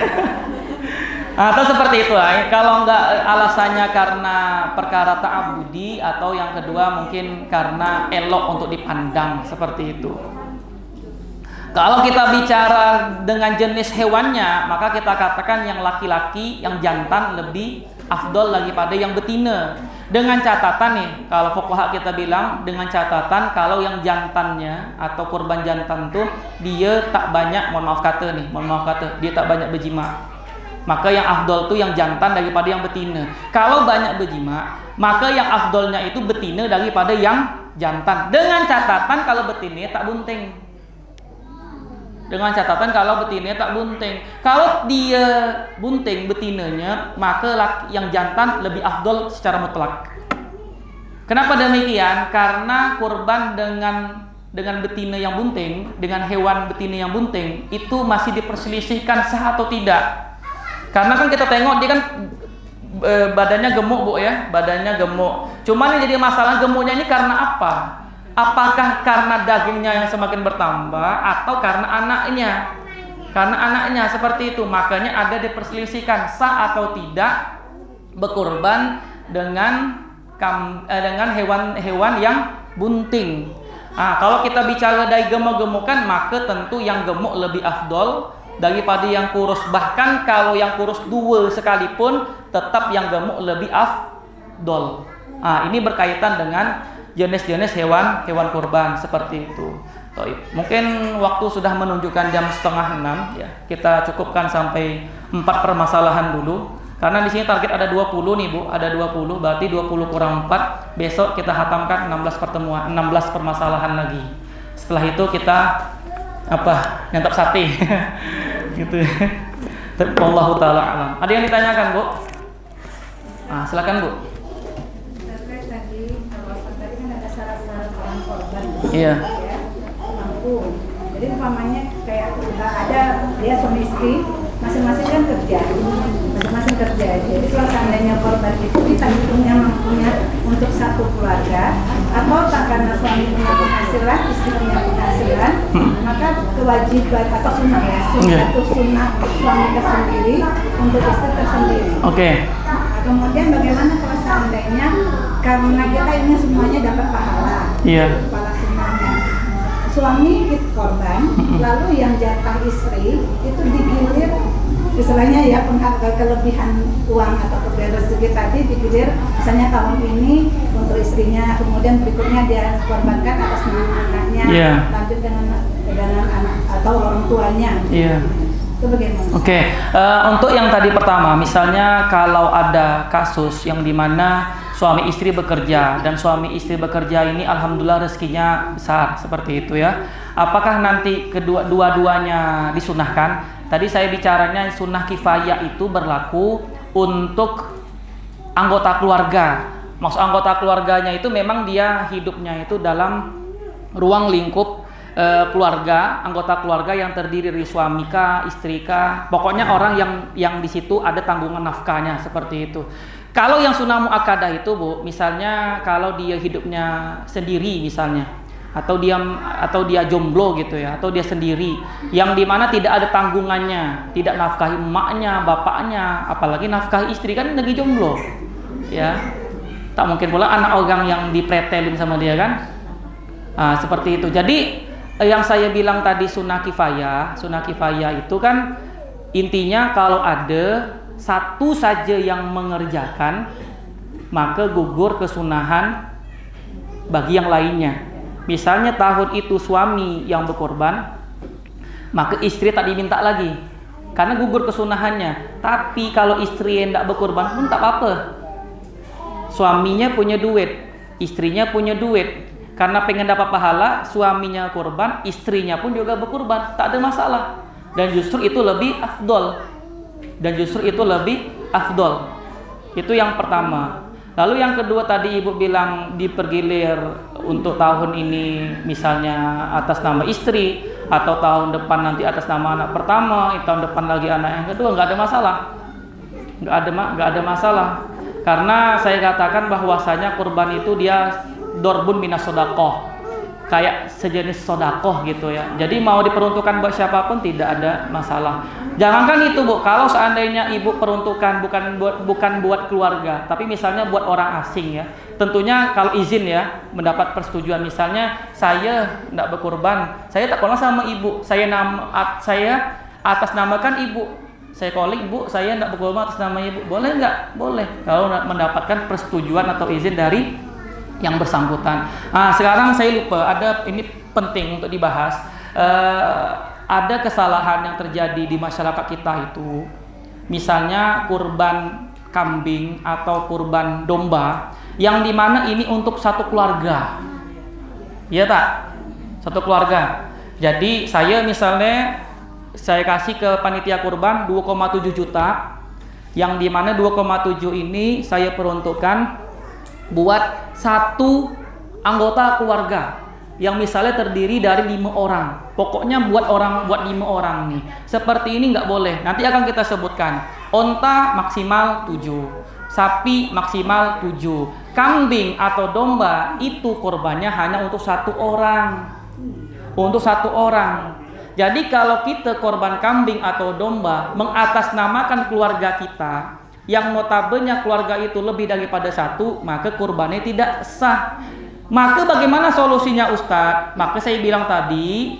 Atau seperti itu lah. Kalau enggak alasannya karena perkara ta'abudi, atau yang kedua mungkin karena elok untuk dipandang, seperti itu. Kalau kita bicara dengan jenis hewannya, maka kita katakan yang laki-laki, yang jantan lebih afdol daripada yang betina. Dengan catatan nih, kalau fuqaha kita bilang dengan catatan kalau yang jantannya atau kurban jantan tuh dia tak banyak, dia tak banyak berjima. Maka yang afdol tuh yang jantan daripada yang betina. Kalau banyak berjima, maka yang afdolnya itu betina daripada yang jantan. Dengan catatan kalau betina tak bunting. Kalau dia bunting betinanya, maka yang jantan lebih afdol secara mutlak. Kenapa demikian? Karena kurban dengan betina yang bunting, dengan hewan betina yang bunting, itu masih diperselisihkan sah atau tidak. Karena kan kita tengok dia kan badannya gemuk Bu ya, badannya gemuk. Cuman yang jadi masalah gemuknya ini karena apa? Apakah karena dagingnya yang semakin bertambah atau karena anaknya? Karena anaknya seperti itu. Makanya ada diperselisihkan sah atau tidak berkurban dengan hewan-hewan yang bunting. Kalau kita bicara dari gemuk-gemukan, maka tentu yang gemuk lebih afdol daripada yang kurus. Bahkan kalau yang kurus dua sekalipun, tetap yang gemuk lebih afdol. Ini berkaitan dengan jenis-jenis hewan kurban seperti itu. Mungkin waktu sudah menunjukkan jam 5:30 ya. Kita cukupkan sampai 4 permasalahan dulu. Karena di sini target ada 20 nih Bu, ada 20, berarti 20 kurang 4. Besok kita hatamkan 16 pertemuan, 16 permasalahan lagi. Setelah itu kita nyantap sate. Gitu. Wallahu taala alam. Ada yang ditanyakan, Bu? Silakan, Bu. Tadi kan ada syarat-syarat orang korban. Iya. Ya, mampu. Jadi umpamanya kayak ada dia suami istri, masing-masing kan kerja. Jadi kalau seandainya korban itu ditanggunnya mampunya untuk satu keluarga, atau tak karena suami punya penghasilan, istri punya penghasilan, maka kewajiban atau sunnah suami tersendiri untuk istri tersendiri. Oke. Nah, kemudian bagaimana kalau seandainya karena kita ingin semuanya dapat pahala, pahala sunnahnya, suami ikut korban, lalu yang jatah istri itu digilir, istilahnya ya kelebihan uang atau kelebihan rezeki tadi digilir, misalnya tahun ini untuk istrinya, kemudian berikutnya dia korbankan atas nama anaknya, lanjut dengan anak atau orang tuanya. Itu bagaimana? Oke. Untuk yang tadi pertama, misalnya kalau ada kasus yang dimana suami istri bekerja dan suami istri bekerja ini alhamdulillah rezekinya besar seperti itu ya. Apakah nanti dua-duanya disunahkan? Tadi saya bicaranya sunnah kifayah itu berlaku untuk anggota keluarga. Maksud anggota keluarganya itu memang dia hidupnya itu dalam ruang lingkup keluarga, anggota keluarga yang terdiri dari suami kah, istri kah, pokoknya orang yang di situ ada tanggungan nafkahnya seperti itu. Kalau yang sunnah muakkadah itu Bu, misalnya kalau dia hidupnya sendiri misalnya, atau dia jomblo gitu ya, atau dia sendiri, yang dimana tidak ada tanggungannya, tidak nafkahi emaknya, bapaknya, apalagi nafkahi istri, kan lagi jomblo ya, tak mungkin pula anak orang yang dipretelin sama dia kan. Seperti itu. Jadi yang saya bilang tadi sunnah kifayah itu kan intinya kalau ada satu saja yang mengerjakan, maka gugur kesunahan bagi yang lainnya. Misalnya tahun itu suami yang berkorban, maka istri tak diminta lagi karena gugur kesunahannya. Tapi kalau istri yang tidak berkorban pun tak apa-apa. Suaminya punya duit, istrinya punya duit. Karena pengen dapat pahala, suaminya korban, istrinya pun juga berkorban, tak ada masalah. Dan justru itu lebih afdol. Itu yang pertama. Lalu yang kedua tadi Ibu bilang dipergilir untuk tahun ini misalnya atas nama istri, atau tahun depan nanti atas nama anak pertama, tahun depan lagi anak yang kedua, nggak ada masalah. Nggak ada masalah. Karena saya katakan bahwasanya kurban itu dia dorbun minas sodakoh, kayak sejenis sodakoh gitu ya. Jadi mau diperuntukkan buat siapapun tidak ada masalah. Jangankan itu Bu, kalau seandainya Ibu peruntukan bukan buat keluarga, tapi misalnya buat orang asing ya, tentunya kalau izin ya, mendapat persetujuan. Misalnya saya tidak berkurban, saya tak kenal sama Ibu, saya atas namakan Ibu, saya calling Ibu, saya tidak berkurban atas nama Ibu, boleh nggak? Boleh, kalau mendapatkan persetujuan atau izin dari yang bersangkutan. Sekarang saya lupa, ini penting untuk dibahas. Ada kesalahan yang terjadi di masyarakat kita itu, misalnya kurban kambing atau kurban domba, yang dimana ini untuk satu keluarga, iya tak? Satu keluarga. Jadi saya kasih ke panitia kurban 2,7 juta, yang dimana 2,7 ini saya peruntukkan buat satu anggota keluarga yang misalnya terdiri dari 5 orang. Pokoknya buat 5 orang nih. Seperti ini nggak boleh. Nanti akan kita sebutkan. Onta maksimal 7, sapi maksimal 7. Kambing atau domba itu korbannya hanya untuk 1 orang. Untuk 1 orang. Jadi kalau kita korban kambing atau domba mengatasnamakan keluarga kita, yang notabene keluarga itu lebih daripada 1, maka kurbannya tidak sah. Maka bagaimana solusinya Ustadz? Maka saya bilang tadi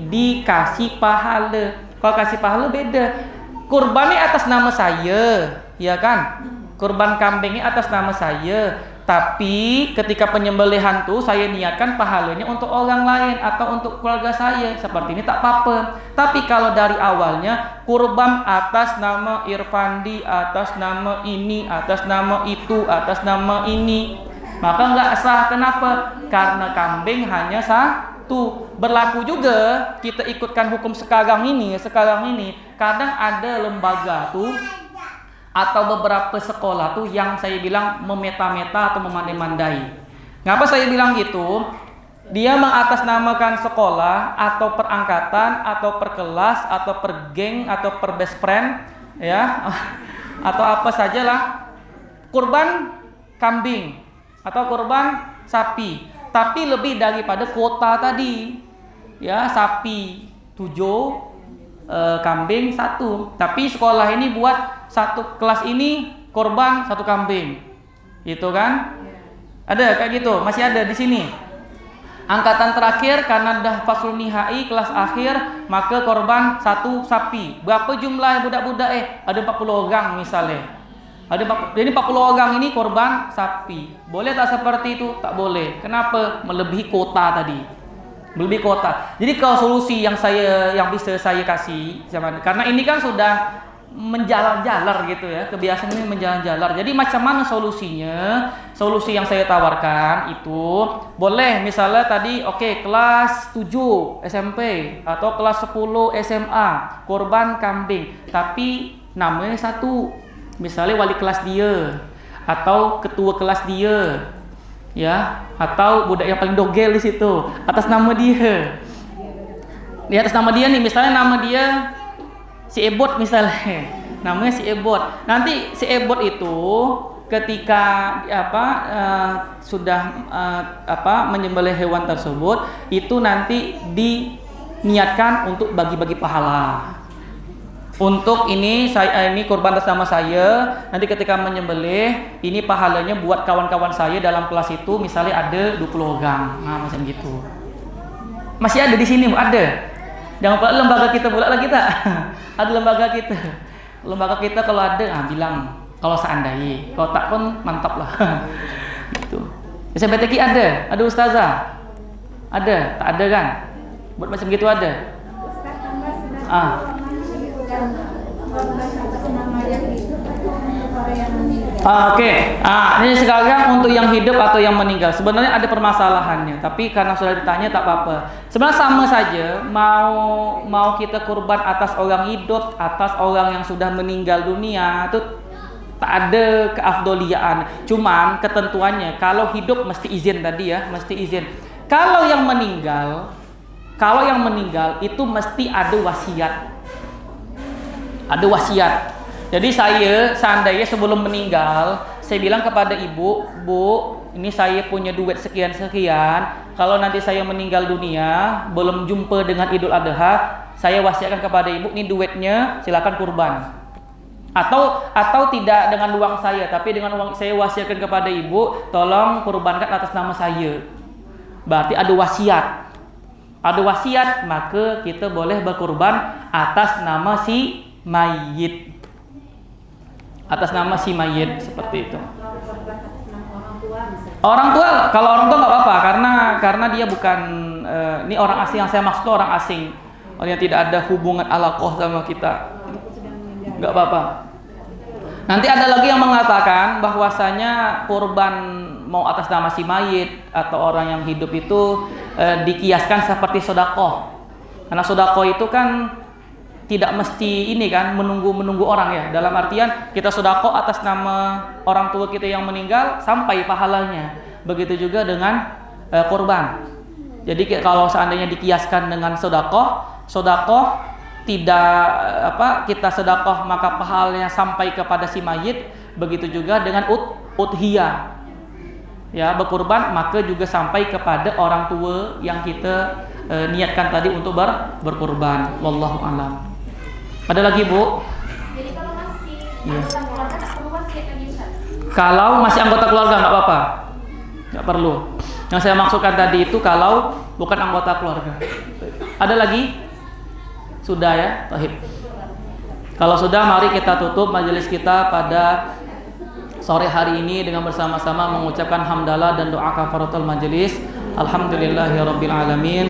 dikasih pahala. Kalau kasih pahala beda. Kurbannya atas nama saya, ya kan? Kurban kambingnya atas nama saya. Tapi ketika penyembelihan tuh saya niatkan pahalanya untuk orang lain atau untuk keluarga saya, seperti ini tak apa-apa. Tapi kalau dari awalnya kurban atas nama Irfandi, atas nama ini, atas nama itu, atas nama ini, maka nggak sah. Kenapa? Karena kambing hanya 1. Berlaku juga kita ikutkan hukum sekarang ini. Kadang ada lembaga tuh atau beberapa sekolah tuh yang saya bilang memeta-meta atau memandai-mandai. Ngapa saya bilang gitu? Dia mengatasnamakan sekolah atau perangkatan atau per kelas atau per geng atau per best friend, ya, atau apa sajalah, kurban kambing atau kurban sapi. Tapi lebih daripada kuota tadi, ya, sapi 7, kambing 1. Tapi sekolah ini buat 1 kelas ini korban 1 kambing, gitu kan? Ada kayak gitu, masih ada di sini. Angkatan terakhir karena dah fasul nihai kelas akhir, maka korban 1 sapi. Berapa jumlah budak-budak? Ada 40 orang misalnya. Jadi 40 orang ini korban sapi. Boleh tak seperti itu? Tak boleh. Kenapa? Melebihi kota tadi. Melebihi kota. Jadi kalau solusi yang bisa saya kasih, karena ini kan sudah menjalar-jalar gitu ya, kebiasaan ini menjalar-jalar. Jadi macam mana solusinya? Solusi yang saya tawarkan itu boleh misalnya tadi kelas 7 SMP atau kelas 10 SMA korban kambing, tapi namanya 1. Misalnya wali kelas dia atau ketua kelas dia, ya, atau budak yang paling dogel di situ atas nama dia. Di atas nama dia nih, misalnya nama dia si Ebot misalnya, namanya si Ebot. Nanti si Ebot itu ketika sudah menyembelih hewan tersebut, itu nanti diniatkan untuk bagi-bagi pahala. Untuk ini kurban atas nama saya, nanti ketika menyembelih ini pahalanya buat kawan-kawan saya dalam kelas itu, misalnya ada 20 orang. Nah, macam gitu. Masih ada di sini, ada. Jangan lupa lembaga kita pula lah kita. Ada lembaga kita. Lembaga kita kalau ada, bilang kalau seandainya. Kalau tak pun mantap lah. Gitu. SMPTQ ada ustazah. Ada, tak ada kan? Buat macam gitu ada. Ini sekarang untuk yang hidup atau yang meninggal. Sebenarnya ada permasalahannya, tapi karena sudah ditanya tak apa-apa. Sebenarnya sama saja, mau kita kurban atas orang hidup, atas orang yang sudah meninggal dunia, itu tak ada keafdoliaan. Cuman ketentuannya, kalau hidup mesti izin tadi ya, mesti izin. Kalau yang meninggal itu mesti ada wasiat. Ada wasiat. Jadi saya seandainya sebelum meninggal, saya bilang kepada ibu, Bu, ini saya punya duit sekian-sekian. Kalau nanti saya meninggal dunia, belum jumpa dengan Idul Adha, saya wasiatkan kepada ibu, ini duitnya silakan kurban. Atau tidak dengan uang saya, tapi dengan uang saya wasiatkan kepada ibu, tolong kurbankan atas nama saya. Berarti ada wasiat. Ada wasiat, maka kita boleh berkurban atas nama si mayit. Atas nama si mayit, seperti itu. Orang tua, kalau orang tua nggak apa-apa, karena dia bukan ini orang asing. Yang saya maksud orang asing, orang yang tidak ada hubungan alaqah sama kita, nggak apa-apa. Nanti ada lagi yang mengatakan bahwasanya kurban mau atas nama si mayit atau orang yang hidup itu dikiaskan seperti sedekah. Karena sedekah itu kan tidak mesti ini kan menunggu orang ya. Dalam artian kita sedekah atas nama orang tua kita yang meninggal sampai pahalanya. Begitu juga dengan kurban. Jadi kalau seandainya dikiaskan dengan sedekah tidak kita sedekah maka pahalanya sampai kepada si mayit, begitu juga dengan udhiyah. Ya, berkurban maka juga sampai kepada orang tua yang kita niatkan tadi untuk berkurban. Wallahu a'lam. Ada lagi, Bu? Jadi kalau masih Iya. anggota keluarga tak perlu wasiat lagi, Ustaz? Kalau masih anggota keluarga nggak apa-apa, nggak perlu. Yang saya maksudkan tadi itu kalau bukan anggota keluarga. Ada lagi? Sudah ya, Tahib. Kalau sudah, mari kita tutup majelis kita pada sore hari ini dengan bersama-sama mengucapkan hamdalah dan doa kafaratul majelis. Alhamdulillahirabbil alamin.